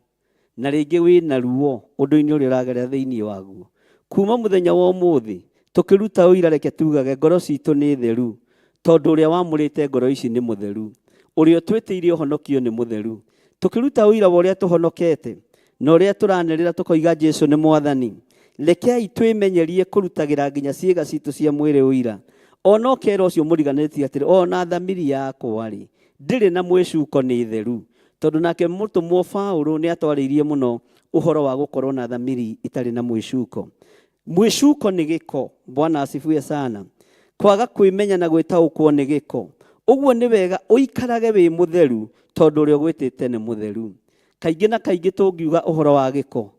na rĩngĩ wĩna ruo ũndũ-inĩ ũrĩa ũragerera thĩinĩ waguo. Kuma mũthenya wa ũmũthĩ tũkĩruta ũira, reke tugage ngoro citũ nĩ theru, tondũ ũrĩa wamũrĩte ngoro ici nĩ mũtheru, ũrĩa twĩtĩire ũhonokio nĩ mũtheru. Tũkĩruta ũira wa ũrĩa tũhonokete na ũrĩa tũranĩrĩra tukoiga Jesu nĩ Mwathani, rekei twĩmenyerie kũrutagĩra nginya ciĩga citũ cia mwĩrĩ ũira. Ona ũkera ũcio mũriganĩtie atĩrĩ, ona thamiri yakwa-rĩ ndĩrĩ na mwĩcuko nĩ theru, tondũ nake mũtũmwo Paũlũ nĩ atwarĩirie mũno ũhoro wa gũkorwo na thamiri itarĩ na mwĩcuko. Mwĩcuko nĩ gĩko. Bwana asifiwe sana. Kwaga kwĩmenya na gwĩtaũkwo nĩ gĩko. Ũguo nĩ wega ũikarage wĩ mũtheru, tondũ ũrĩa ũgwĩtĩte nĩ mũtheru. Kaingĩ na kaingĩ tũngiuga ũhoro wa gĩko,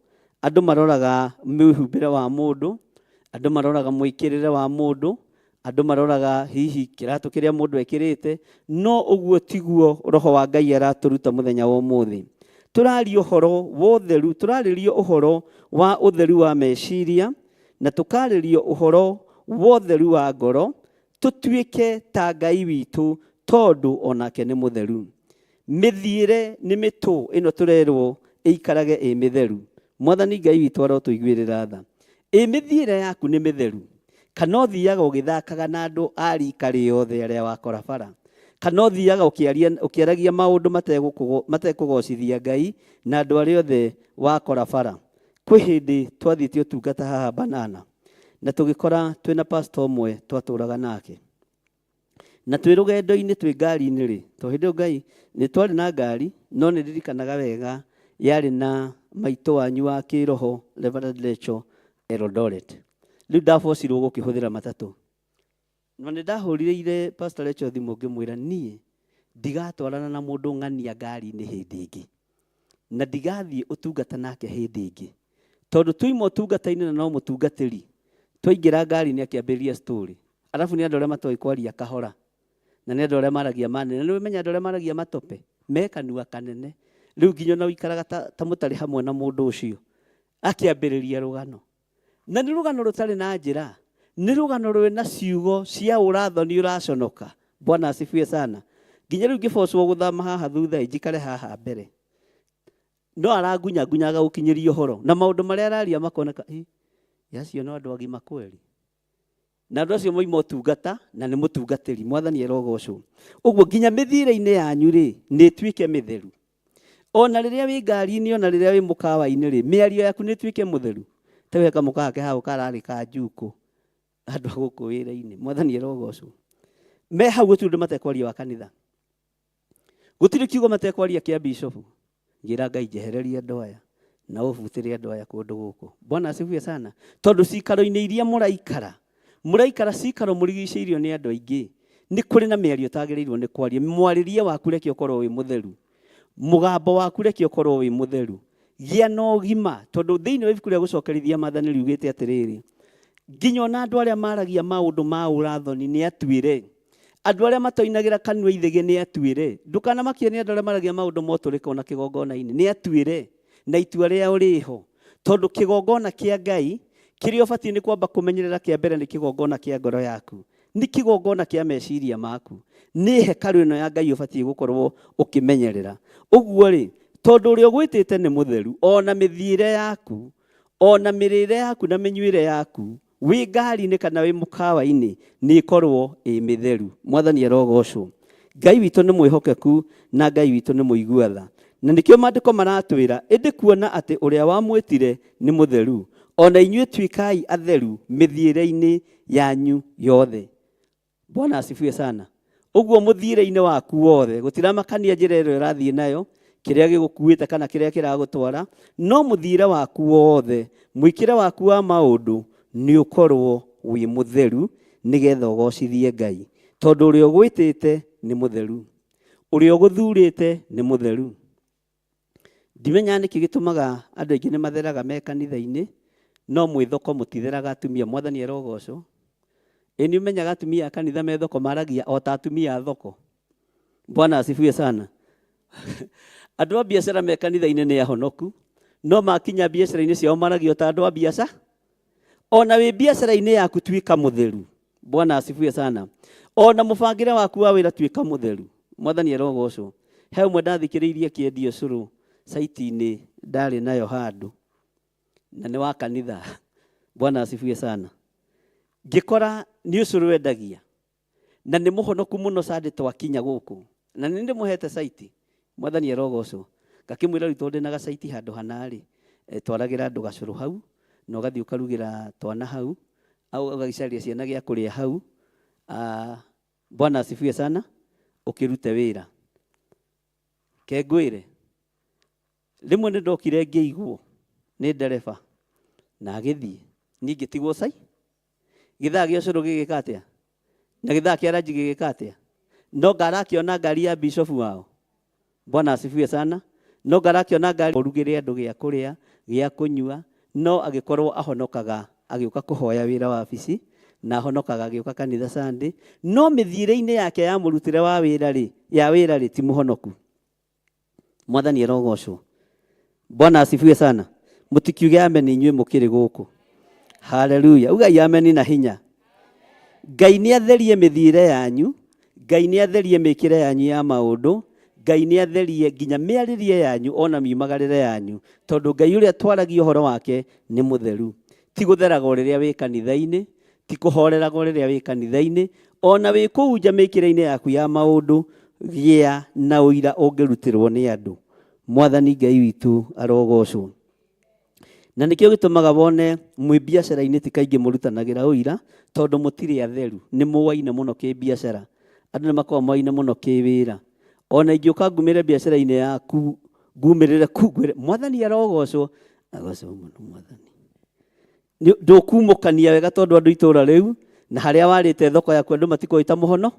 andũ maroraga mwĩhumbĩre wa mũndũ, andũ maroraga mwĩkĩrĩre wa mũndũ, andũ maroraga hihi kĩratũ kĩrĩa mũndũ ekĩrĩte, no ũguo tiguo Roho wa Ngai aratũruta mũthenya wa ũmũthĩ. Tũraria ũhoro wa ũtheru, tũrarĩrio ũhoro wa ũtheru wa meciria, na tũkarĩrio ũhoro wa ũtheru wa ngoro, tũtuĩke ta Ngai witũ, tondũ onake nĩ mũtheru. Mĩthiĩre nĩ mĩtũ ĩno tũrerwo ĩikarage ĩ mĩtheru. Mwathani Ngai witũ arotũiguĩrĩra tha. Mĩthiĩre yaku nĩ mĩtheru, kana ũthiaga ũgĩthakaga na andũ a rika rĩothe arĩa wakora bara, kana ũthiaga ũkĩaragia maũndũ matekũgocithia Ngai na andũ arĩa othe wakora bara. Kwĩ hĩndĩ twathiĩte ũtungata haha Banana, na tũgĩkora twĩna pastor ũmwe twatũraga nake, na twĩ rũgendo-inĩ twĩ ngari-inĩ-rĩ, to hĩndĩ ĩyo Ngai nĩ twarĩ na ngari, no nĩ ndirikanaga wega yarĩ na maitũ wanyu wa kĩroho Reverend Rachel Eldoret. Rĩu ndabocirwo gũkĩhũthĩra matatũ, na nĩ ndahũrĩire Pastor Rachel thimũ ngĩmwĩra niĩ ndigatwarana na mũndũ ng'ania ngari-inĩ hĩndĩ ĩngĩ, na ndigathiĩ ũtungata nake hĩndĩ ĩngĩ, tondũ tuima ũtungata-inĩ na no mũtungatĩri, twaingĩra ngari-inĩ akĩambĩrĩria story, arabu nĩ andũ arĩa matoĩ kwaria kahora, na nĩ andũ arĩa maragia manene. Nĩ ũmenya andũ arĩa maragia matope me kanua kanene, rĩu nginya na ũikaraga ta mũtarĩ hamwe na mũndũ ũcio, akĩambĩrĩria rũgano, na nĩ rũgano rũtarĩ na njĩra, nĩ rũgano rwĩna ciugo cia ũrathoni ũraconoka. Bwana asifiwe sana. Nginya rĩu ngĩbocwo gũthama haha thutha njikare haha mbere, no arangunyangunyaga gũkinyĩria ũhoro na maũndũ marĩa araria makoneka yacio no andũ agima kweri, na andũ acio moima ũtungata na nĩ mũtungatĩri. Mwathani erogocwo. Ũguo nginya mĩthiĩre-inĩ yanyu-rĩ nĩ ĩtuĩke mĩtheru. Ona rĩrĩa wĩ ngari-inĩ, ona rĩrĩa wĩ mũkawa-inĩ-rĩ, mĩario yaku nĩ ĩtuĩke mũtheru. Tewe kamũkawa ke hau kararĩ ka njuko andũ a gũkũ wĩra-inĩ. Mwathani erogocwo. Me hau gũtirĩ ũndũ matekwaria wa kanitha, gũtirĩ kiugo matekwaria kĩa bishop. Ngira Ngai njehererie andũ aya na ũbutĩre andũ aya kũndũ gũkũ. Bwana asifiwe sana. Tondũ cikaro-inĩ iria mũraikara cikaro mũrigicĩirio nĩ andũ aingĩ, nĩ kũrĩ na mĩario ũtagĩrĩirwo nĩ kwaria. Mwarĩrie waku reke ũkorwo wĩ mũtheru, mũgambo waku reke ũkorwo wĩ mũtheru. Gĩa na ũgima, tondũ thĩinĩ wa ibuku rĩa gũcokerithia maathani riugĩte atĩrĩrĩ, nginya ona andũ arĩa maragia maũndũ ma ũrathoni nĩ atuĩre, andũ arĩa matoinagĩra kanua ithege nĩ atuĩre, ndũkanamakie nĩ andũ arĩa maragia maũndũ motũrĩka ona kĩgongona-inĩ, nĩ atuĩre, na itua rĩao rĩho. Tondũ kĩgongona kĩa Ngai kĩrĩa ũbatiĩ nĩ kwamba kũmenyerera kĩa mbere nĩ kĩgongona kĩa ngoro yaku, nĩ kĩgongona kĩa meciria maku, nĩ hekarũ ĩno ya Ngai ũbatiĩ gũkorwo ũkĩmenyerera. Ũguo-rĩ, tondũ ũrĩa ũgwĩtĩte nĩ mũtheru, ona mĩthiĩre yaku, ona mĩrĩre yaku na mĩnyuĩre yaku, wĩ ngari-inĩ kana wĩ mũkawa-inĩ, nĩ ĩkorwo ĩ mĩtheru. Mwathani erogocwo. Ngai witũ nĩ mwĩhokeku na Ngai witũ nĩ mũigua tha. Na nĩkĩo maandĩko maratwĩra, ĩndĩ kuona atĩ ũrĩa wamwĩtire nĩ mũtheru, ona inyuĩ tuĩkai atheru mĩthiĩre-inĩ yanyu yothe. Bwana asifiwe sana. Ũguo mũthiĩre-inĩ waku wothe, gũtiramakania njĩra ĩrĩa ũrathiĩ nayo, kĩrĩa gĩgũkuĩte kana kĩrĩa kĩragũtwara, no mũthiĩre waku wothe, mwĩkĩre waku wa maũndũ nĩ ũkorwo wĩ mũtheru, nigetha ũgocithie Ngai, tondũ ũrĩa ũgwĩtĩte nĩ mũtheru, ũrĩa ũgũthurĩte nĩ mũtheru. Ndimenya nĩkĩ gĩtũmaga andũ aingĩ nĩ matheraga me kanitha-inĩ, no mwĩthoko mũtitheraga atumia. Mwathani arogocwo. Nĩ ũmenyaga atumia a kanitha me thoko maragia o ta atumia a thoko. Bwana asifiwe sana. Andũ a biacara me kanitha-inĩ nĩ ahonoku, no makinya biacara-inĩ ciao maragia o ta andũ a biacara. Ona wĩ biacara-inĩ yaku tuĩka mũtheru. Bwana asifiwe sana. Ona mũbangĩre waku wa wĩra tuĩka mũtheru. Mwathani arogocwo. He ũmwe ndathikĩrĩirie kĩendio cũrũ saiti-inĩ ndarĩ nayo handũ, na nĩ wa kanitha. Bwana asifiwe sana. Ngĩkora nĩ ũcũrũ wendagia, na nĩ mũhonoku mũno Sunday twakinya gũkũ, na nĩ ndĩmũhete saiti. Mwathani arogocwo. Ngakĩmwĩra rĩu tondũ ndĩ na gacaiti handũ hanarĩ, twaragĩra andũ gacũrũ hau, na ũgathiĩ ũkarugĩra twana hau, au ũgagĩcaria ciana gĩa kũrĩa hau. Bwana asifiwe sana. Ũkĩrute wĩra. Kengwĩre, rĩmwe nĩ ndokire ngĩiguo nĩ ndereba na agĩthiĩ, niĩ ngĩtigwo cai. Gĩthaa gĩa ũcũrũ gĩgĩka atĩa? Na gĩthaa kĩa ranji gĩgĩka atĩa? No ngarakĩona ngari ya bishop wao. Bwana asifiwe sana. No ngarakĩona ngari ũrugĩre andũ gĩa kũrĩa, gĩa kũnyua, no agĩkorwo ahonokaga agĩũka kũhoya wĩra wa wabici, na ahonokaga agĩũka kanitha Sunday, no mĩthiĩre-inĩ yake ya mũrutĩre wa wĩra rĩ ti mũhonoku. Mwathani arogocwo. Bwana asifiwe sana. Mũtikiuge amen inyuĩ mũkĩrĩ gũkũ. Haleluya. Ugai amen na hinya. Ngai nĩ atherie mĩthiĩre yanyu, Ngai nĩ atherie mĩkĩre yanyu ya maũndũ, Ngai nĩ atherie nginya mĩarĩrie yanyu ona miumagarĩre yanyu, tondũ Ngai ũrĩa twaragia ũhoro wake nĩ mũtheru. Ti gũtheraga rĩrĩa wĩ kanitha-inĩ, ti kũhoreraga rĩrĩa wĩ kanitha-inĩ, ona wĩ kũu nja mĩkĩre-inĩ yaku ya maũndũ, gĩa na ũira ũngĩrutĩrwo nĩ andũ. Mwathani Ngai witũ arogocwo. Na nĩkĩo gĩtũmaga wone mwĩ biacara-inĩ ti kaingĩ mũrutanagĩra ũira, tondũ mũtirĩ atheru, nĩ mũwaine mũno kĩ biacara. Andũ nĩ makoragwo mũwaine mũno kĩ wĩra. Ona ingĩũka ngumĩre biacara-inĩ yaku, ngumĩrĩre kungwĩre Mwathani arogocwo, agocwo mũno Mwathani. Ndũkumũkania wega tondũ andũ itũũra rĩu na harĩa warĩte thoko yaku andũ matikoĩta mũhono,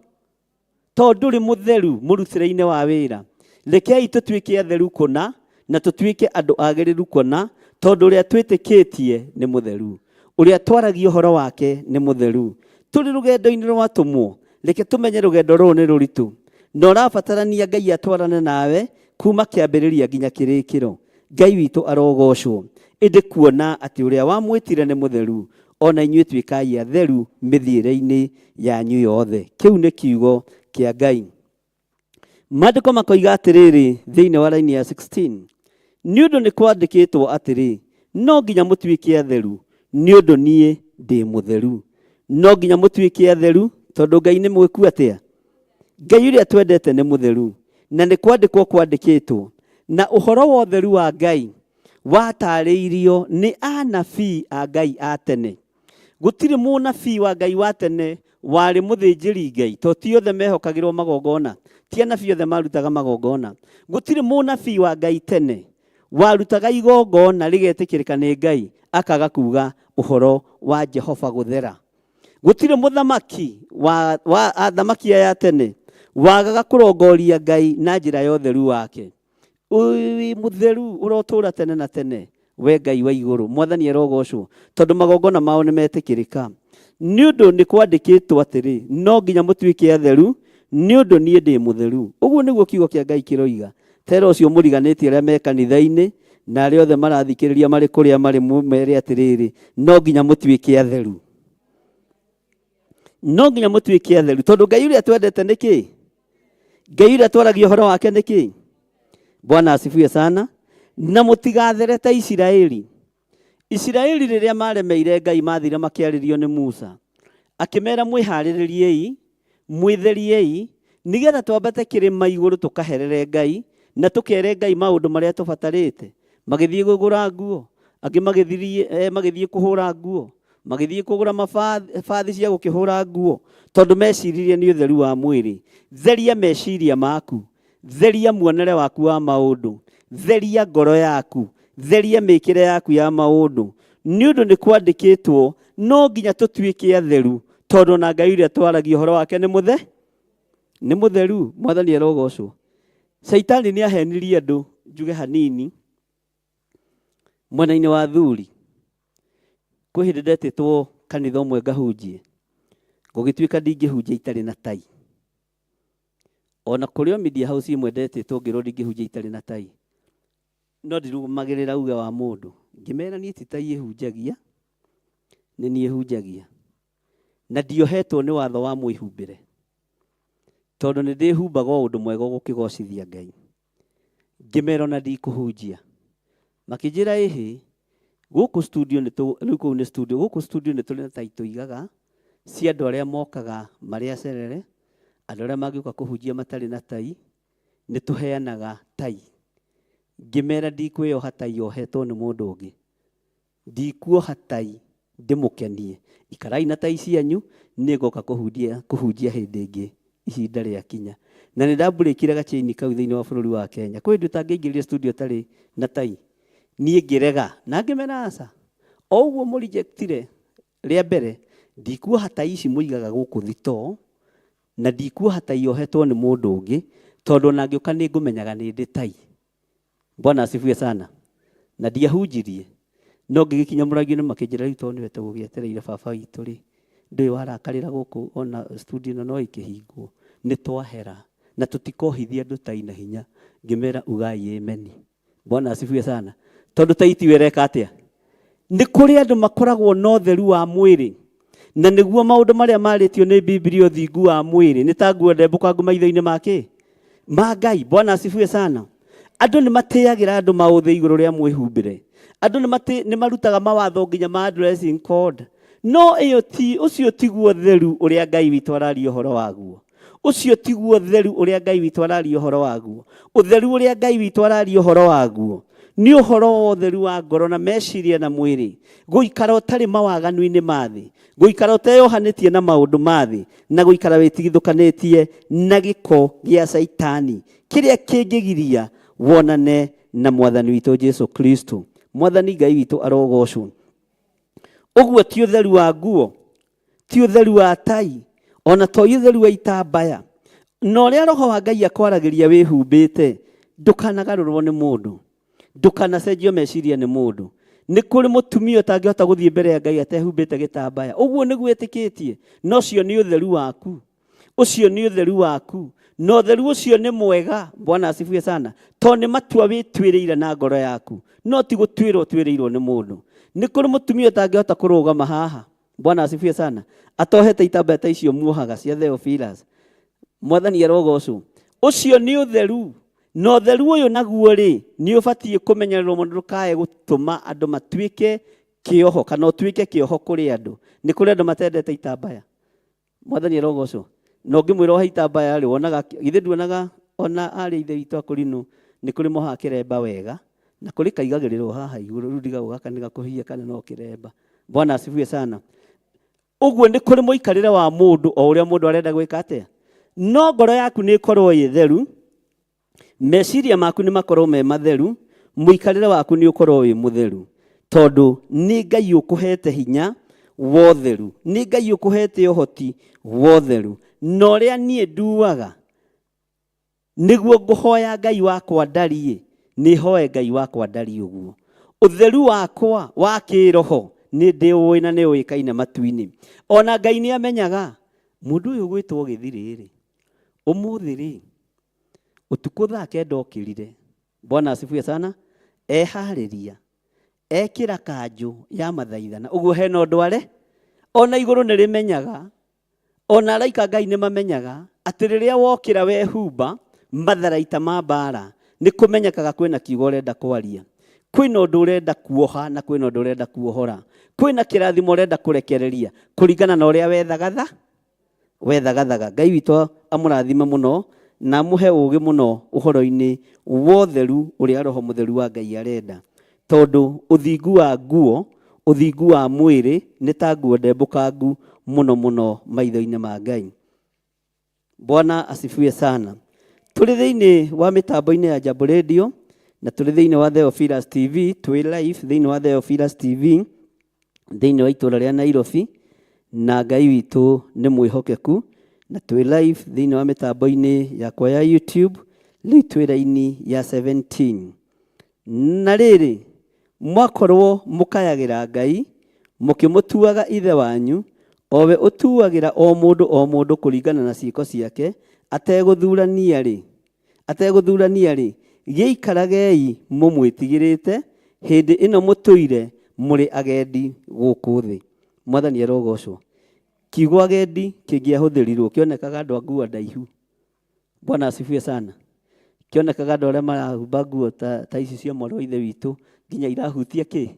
tondũ ndũrĩ mũtheru mũrutĩre-inĩ wa wĩra. Rekei tũtuĩke atheru kũna na tũtuĩke andũ agĩrĩru kũna, tondũ ũrĩa twĩtĩkĩtie nĩ mũtheru, ũrĩa twaragia ũhoro wake nĩ mũtheru. Tũrĩ rũgendo-inĩ rwatũmwo, reke tũmenye rũgendo rũrũ nĩ rũritũ, na ũrabatarania Ngai atwarane nawe kuma kĩambĩrĩria nginya kĩrĩkĩro. Ngai witũ arogocwo. Ĩndĩ kuona atĩ ũrĩa wamwĩtire nĩ mũtheru, ona inyuĩ tuĩkai atheru mĩthiĩre-inĩ yanyu yothe. Kĩu nĩ kiugo kĩa Ngai. Maandĩko makoiga atĩrĩrĩ thĩinĩ wa raini ya 16, nĩ ũndũ nĩ kwandĩkĩtwo atĩrĩ, no nginya mũtuĩke atheru, nĩ ũndũ niĩ ndĩ mũtheru. No nginya mũtuĩke atheru tondũ Ngai nĩ mwĩku atĩa? Ngai ũrĩa twendete nĩ mũtheru, na nĩ kwandĩkwo kwandĩkĩtwo, na ũhoro wa ũtheru wa Ngai watarĩirio nĩ anabii a Ngai a tene. Gũtirĩ mũnabii wa Ngai wa tene warĩ mũthĩnjĩri Ngai, to ti othe mehokagĩrwo magongona, ti anabii othe marutaga magongona. Gũtirĩ mũnabii wa Ngai tene warutaga igongona rĩgetĩkĩrĩka nĩ Ngai akaga kuga ũhoro wa Jehova gũthera. Gũtirĩ mũthamaki wa athamaki aya tene wagaga kũrongoria Ngai na njĩra ya ũtheru wake. Ũyũ mũtheru ũrotũũra tene na tene, we Ngai wa igũrũ. Mwathani arogocwo, tondũ magongona mao nĩ metĩkĩrĩka. Nĩ ũndũ nĩ kwandĩkĩtwo atĩrĩ, no nginya mũtuĩke atheru, nĩ ũndũ niĩ ndĩ mũtheru. Ũguo nĩguo kiugo kĩa Ngai kĩroiga. Tera ũcio mũriganĩtie arĩa me kanitha-inĩ na arĩa othe marathikĩrĩria marĩ kũrĩa marĩ mere atĩrĩrĩ, no nginya mũtuĩke atheru. No nginya mũtuĩke atheru, tondũ Ngai ũrĩa twendete nĩ kĩ? Ngai ũrĩa twaragia ũhoro wake nĩ kĩ? Bwana asifiwe sana. Na mũtigathere ta Isiraeli. Isiraeli rĩrĩa maremeire Ngai mathire makĩarĩrio nĩ Musa, akĩmera mwĩharĩrĩriei, mwĩtheriei, nĩgetha twambate kĩrĩma igũrũ tũkaherere Ngai na tũkere Ngai maũndũ marĩa tũbatarĩte. Magĩthiĩ kũgũra nguo, angĩ magĩthiĩ kũhũra nguo, magĩthiĩ kũgũra mabathi cia gũkĩhũra nguo, tondũ meciririe nĩ ũtheru wa mwĩrĩ. Theria meciria maku, theria muonere waku wa maũndũ, theria ngoro yaku, theria mĩkĩre yaku ya maũndũ. Nĩ ũndũ nĩ kwandĩkĩtwo, no nginya tũtuĩke atheru, tondu na Ngai uria twaragia horo wake ni mutheru. Mwathani arogocwo. Saitani ni ahenirie andu njuge hanini mwena-ini wa thuri. Kwi hindi ndetitwo kanitha umwe ngahunjie, ngugituika ndingihunjia itari na tai. Ona kurio media house imwe ndetitwo ngiro ndingihunjia itari na tai, no ndirumagirira uga wa mundu ngimera ni ti tai ihunjagia, ni ni ihunjagia, na ndiohetwo ni watho wa mwihumbire, tondu ni ndihumbaga undu mwega gukigocithia Ngai. Ngimera na ndikuhunjia makinjira ihi guku studio ni studio guku studio ni tuli na taito igaga cia andu aria mokaga mari acerere, andu aria magiuka kuhunjia matari na tai, ni tuheanaga tai. Ngimera ndikwiyoha tai yohetwo ni mundu ungi, ndikuoha tai ndimukenie. Ikarai na tai cianyu, nigoka kuhunjia hindi ingi ihinda ria kinya. Na ni ndambũrĩkire gachaini kau thiini wa bũrũri wa Kenya. Kwĩ ndũ tangĩingĩrire studio tari na tai, niĩ ngĩrega na ngĩmera aca. O ũguo mũrejectire rĩa mbere, ndikuoha tai ici mũigaga gũkũ thitoo, na ndikuoha tai yohetwo nĩ mũndũ ũngĩ, tondũ na ngĩũka nĩ ngũmenyaga nĩ ndĩ tai. Bwana asifiwe sana. Na ndiahunjirie, no ngĩgĩkinya mũrangi-inĩ makĩnjĩra rĩu tondũ nĩwe tũgũgĩetereire baba witũ rĩ, ndũĩ warakarĩra gũkũ ona studio ĩno no ĩkĩhingwo. Nĩ twahera na tutikohithia andu tai na hinya. Ngimera ugai amen. Bwana asifiwe sana. Tondu tai ti wereka atia, ni kuri andu makoragwo no theru wa mwiri, na niguo maundu maria maritio ni Biblia uthingu wa mwiri ni ta nguo ndembũkangu maitho-ini make ma Ngai. Bwana asifiwe sana. Andu ni mateagira andu mauthe iguru ria mwihumbire, andu ni marutaga mawatho nginya ma dressing code, no iyo ti ucio tiguo theru uria Ngai witu araria horo waguo. Ucio tiguo theru uria Ngai witu araria horo waguo. Utheru uria Ngai witu araria horo waguo ni uhoro wa theru wa ngoro na meciria na mwiri, guikara utari mawaganu-ini mathi, guikara uteyohanitie na maundu mathi, na guikara witigithukanetie na giko gia Saitani kiria kingigiria wonane na Mwathani witu Jesu Kristo. Mwathani Ngai witu arogocwo. Uguo ti utheru wa nguo, ti utheru wa tai, ona to utheru wa itambaya. No ria roho wa Ngai akwaragiria wihumbite, ndukanagarurwo ni mundu, ndukanacenjio meciria ni mundu. Ni kuri mutumia utangihota guthie mbere ya Ngai atehumbite gitambaya. Uguo niguo etikitie, no cio ni utheru waku, ucio ni utheru waku, no utheru ucio ni mwega. Bwana asifiwe sana. To ni matua witwiriire na ngoro yaku, no ti gutwirwo twiriirwo ni mundu. Ni kuri mutumia utangihota kurugama haha, Bwana asifiwe sana, atohete itambaya ta icio muohaga cia Theophilus. Mwathani arogocwo. Ucio ni utheru. No theru uyu naguo ri ni ubatie kumenyererwo mundu kae gutuma andu matuike kioho, kana utuike kioho kuri andu. Ni kuri andu matendete itambaya. Mwathani arogocwo. No ngimwira oha itambaya ri wonaga githe nduonaga ona ari ithe witu akurinu ni kuri moha kiremba wega, na kuri kaigagirirwo haha iguru ru ndiga ugakaniga kuhia kana no kiremba. Bwana asifiwe sana. Uguo ni kuri muikarire wa mundu o uria mundu arenda gwika atia. No ngoro yaku ni korwo ye theru, meciria maku ni makorwo me matheru, muikarire waku ni ukorwo wi mutheru, tondu ni Ngai ukuhete hinya wotheru, ni Ngai ukuhete uhoti wotheru. No ria nie nduaga niguo nguhoya Ngai wakwa ndari, ni hoe Ngai wakwa ndari uguo. Utheru wakwa wa kiroho ni ndiuwi na ni uikaine matu-ini. Ona Ngai ni amenyaga mundu uyu gwitwo githiriri umuthiri utuku thake ndokirire. Bwana asifiwe sana. Ehariria ekira kanju ya mathaithana, uguo hena undu are ona iguru ni rimenyaga, ona araika Ngai ni mamenyaga ati riria wokira wehumba matharaita ma mbara ni kumenyekaga kwina kiugo urenda kwaria, kwina undu urenda kuoha na kwina undu urenda kuohora, kwina kirathimo urenda kurekereria kuringana na uria wethagathaga. Ngai witu amurathime muno na muhe ugi muno uhoro-ini wotheru uria roho mutheru wa Ngai arenda, tondu uthingu wa nguo, uthingu wa mwiri ni ta nguo ndembũkangu muno muno maitho-ini ma Ngai. Bwana asifiwe sana. Tuli thiini wa mitambo-ini ya Jambo Radio na tuli thiini wa Theophilus TV, twi live thiini wa Theophilus TV thiini wa itura ria Nairobi, na Ngai witũ nĩ mwĩhokeku, na twĩ live thĩinĩ wa mĩtambo-inĩ yakwa ya YouTube, rĩu twĩ raini ya 17. Na rĩrĩ, mwakorwo mũkayagĩra Ngai, mũkĩmũtuaga ithe wanyu, owe ũtuagĩra o mũndũ kũringana na ciĩko ciake, ategũthurania rĩ, gĩikaragei mũmwĩtigĩrĩte, hĩndĩ ĩno mũtũire mũrĩ agendi gũkũ thĩ. Mwathani arogocwo. Kiugo agendi kĩngĩahũthĩrirwo kĩonekaga andũ a nguo ndaihu. Bwana asifiwe sana. Kĩonekaga andũ arĩa marahumba nguo ta ici cia mwarĩ wa ithe witũ, nginya irahutia kĩ?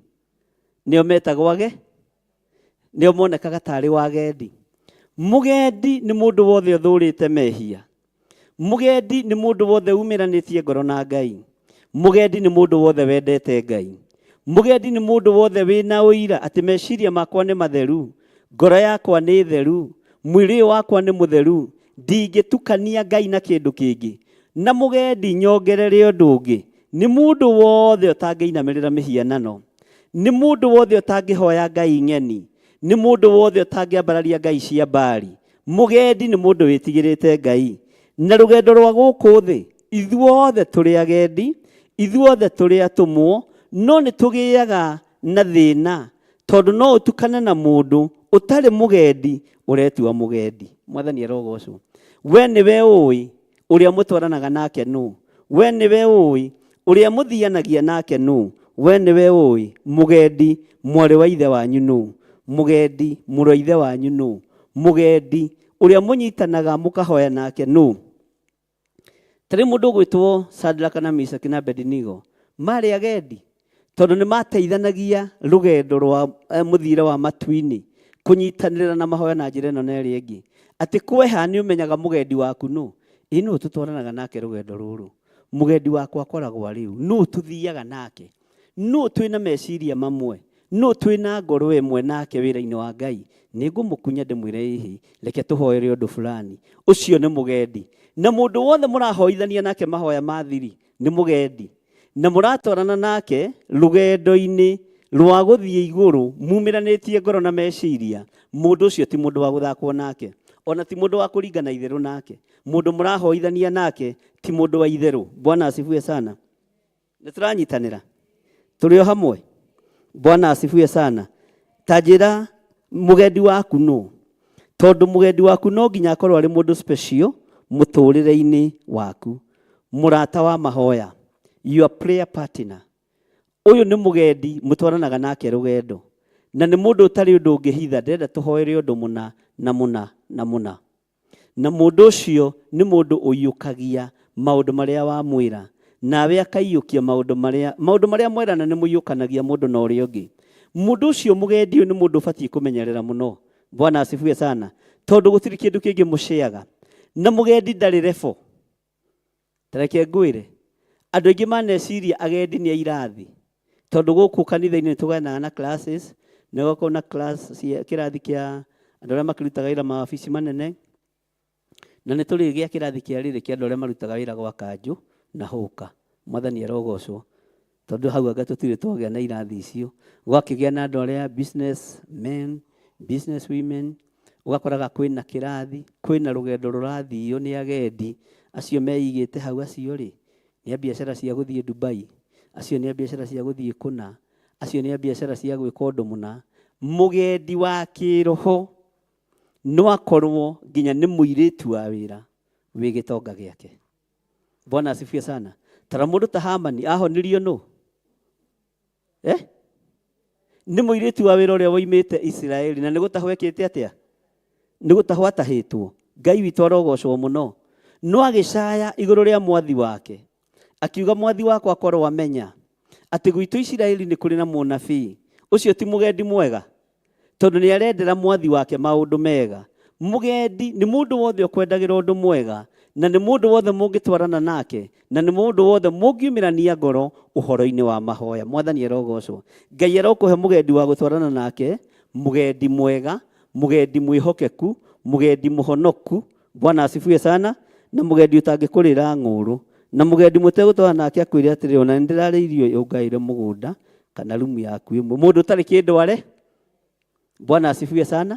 Nĩo metagwo nĩo monekaga tarĩ wagendi. Mũgendi nĩ mũndũ wothe ũthũrĩte mehia. Mũgendi nĩ mũndũ wothe umĩranĩtie ngoro na Ngai. Mũgendi nĩ mũndũ wothe wendete Ngai. Mũgendi nĩ mũndũ wothe wĩna ũira atĩ meciria makwa nĩ matheru, ngoro yakwa nĩ theru, mwĩrĩ wakwa nĩ mũtheru, ndingĩtukania Ngai na kĩndũ kĩngĩ. Na mũgendi nyongerere ũndũ ũngĩ, nĩ mũndũ wothe ũtangĩinamĩrĩra mĩhianano, nĩ mũndũ wothe ũtangĩhoya Ngai ng'eni, nĩ mũndũ wothe ũtangĩambararia Ngai cia Baali. Mũgendi nĩ mũndũ wĩtigĩrĩte Ngai. Na rũgendo rwa gũkũ thĩ, ithuothe tũrĩ agendi, ithuothe tũrĩ atũmwo, no nĩ tũgĩaga na thĩna, tondũ no ũtukane na mũndũ ũtarĩ mũgendi ũretua mũgendi. Mwathani arogocwo. We nĩwe ũĩ ũrĩa mũtwaranaga nake nũ? We nĩwe ũĩ ũrĩa mũthianagia nake nũ? We nĩwe ũĩ mũgendi mwarĩ wa ithe wanyu nũ? Mũgendi mũrũ wa ithe wanyu nũ? Mũgendi ũrĩa mũnyitanaga mũkahoya nake nũ? Tarĩ mũndũ gwĩtwo Shadraka na Meshaki na Abednego marĩ agendi, tondũ nĩ mateithanagia rũgendo rwa mũthire wa matu-inĩ, kũnyitanĩra na mahoya na njĩra ĩno na ĩrĩa ĩngĩ. Atĩ kweha nĩ ũmenyaga mũgendi waku nũ? Nũ tũtwaranaga nake rũgendo rũrũ? Mũgendi wakwa akoragwo rĩu, nũ tũthiaga nake? Nũ twĩna meciria mamwe? Nũ twĩna ngoro ĩmwe nake wĩra-inĩ wa Ngai? Nĩ ngũmũkunya ndĩmwĩre hihi, reke tũhoere ũndũ fulani. Ũcio nĩ mũgendi. Na mũndũ wothe mũrahoithania nake mahoya ma thiri nĩ mũgendi. Na mũratwarana nake rũgendo-inĩ rwa gũthiĩ igũrũ, mumĩranĩtie ngoro na meciria, mũndũ ũcio ti mũndũ wa gũthakwo nake, ona ti mũndũ wa kũringana itherũ nake. Mũndũ mũrahoithania nake ti mũndũ wa itherũ. Bwana asifiwe sana. Nĩ tũranyitanĩra, tũrĩ o hamwe. Bwana asifiwe sana. Ta njĩra mũgendi waku nũ? Tondũ mũgendi waku no nginya akorwo arĩ mũndũ special mũtũrĩre-inĩ waku, mũrata wa mahoya, your prayer partner. Ũyũ nĩ mũgendi mũtwaranaga nake rũgendo, na nĩ mũndũ ũtarĩ ũndũ ũngĩhitha, ndĩrenda tũhoere ũndũ mũna na mũna na mũna. Na mũndũ ũcio nĩ mũndũ ũiyũkagia maũndũ marĩa wamwĩra, nawe akaiyũkia maũndũ marĩa mwerana nĩ mũiyũkanagia mũndũ na ũrĩa ũngĩ. Mũndũ ũcio mũgendi ũyũ nĩ mũndũ ũbatiĩ kũmenyerera mũno. Bwana asifiwe sana. Tondũ gũtirĩ kĩndũ kĩngĩ mũceaga. Na mũgendi ndarĩ rebo. Tareke ngwĩre, andũ aingĩ maneciria agendi nĩ airathi. Tondũ gũkũ kanitha-inĩ tũganaga na classes, nĩ gũkorwo na class kĩrathi kĩa andũ arĩa makĩrutaga wĩra mawabici manene, na nĩ tũrĩ gĩa kĩrathi kĩa rĩrĩ kĩa andũ arĩa marutaga wĩra gwa kanjũ na hũka. Mwathani arogocwo. Tondũ hau anga tũtirĩ twagĩa na irathi icio. Gwakĩgĩa na andũ arĩa business men, business women, ũgakoraga kwĩna kĩrathi, kwĩna rũgendo rũrathio nĩ agendi. Acio meigĩte hau acio rĩ, nĩ a biacara cia gũthiĩ Dubai, acio nĩ a biacara cia gũthiĩ kũna, acio nĩ a biacara cia gwĩka ũndũ mũna. Mũgendi wa kĩroho no akorwo nginya nĩ mũirĩtu wa wĩra wĩ gĩtonga gĩake. Bwana asifiwe sana. Tara mũndũ ta Hamani ahonirio nũ? Nĩ mũirĩtu wa wĩra ũrĩa woimĩte Isiraeli, na nĩ gũtahwo ekĩte atĩa? Nĩ gũtahwo atahĩtwo. Ngai witũ arogocwo mũno. No agĩcaya igũrũ rĩa mwathi wake, akiuga mwathi wakwa akorwo amenya atĩ gwitũ Isiraeli nĩ kũrĩ na mũnabii. Ũcio ti mũgendi mwega? Tondũ nĩ arendera mwathi wake maũndũ mega. Mũgendi nĩ mũndũ wothe ũkwendagĩra ũndũ mwega, na nĩ mũndũ wothe mũngĩtwarana nake, na nĩ mũndũ wothe mũngiumĩrania ngoro ũhoro-inĩ wa mahoya. Mwathani arogocwo. Ngai arokũhe mũgendi wa gũtwarana nake, mũgendi mwega, mũgendi mwĩhokeku, mũgendi mũhonoku. Bwana asifiwe sana. Na mũgendi ũtangĩkũrĩra ng'ũrũ, na mũgendi mũtegũtwarana nake akwĩre atĩrĩ ona nĩndĩrarĩ irio yũngaĩre mũgũnda kana rumu yaku ĩmwe. Mũndũ ũtarĩ kĩndũ are. Bwana asifiwe sana.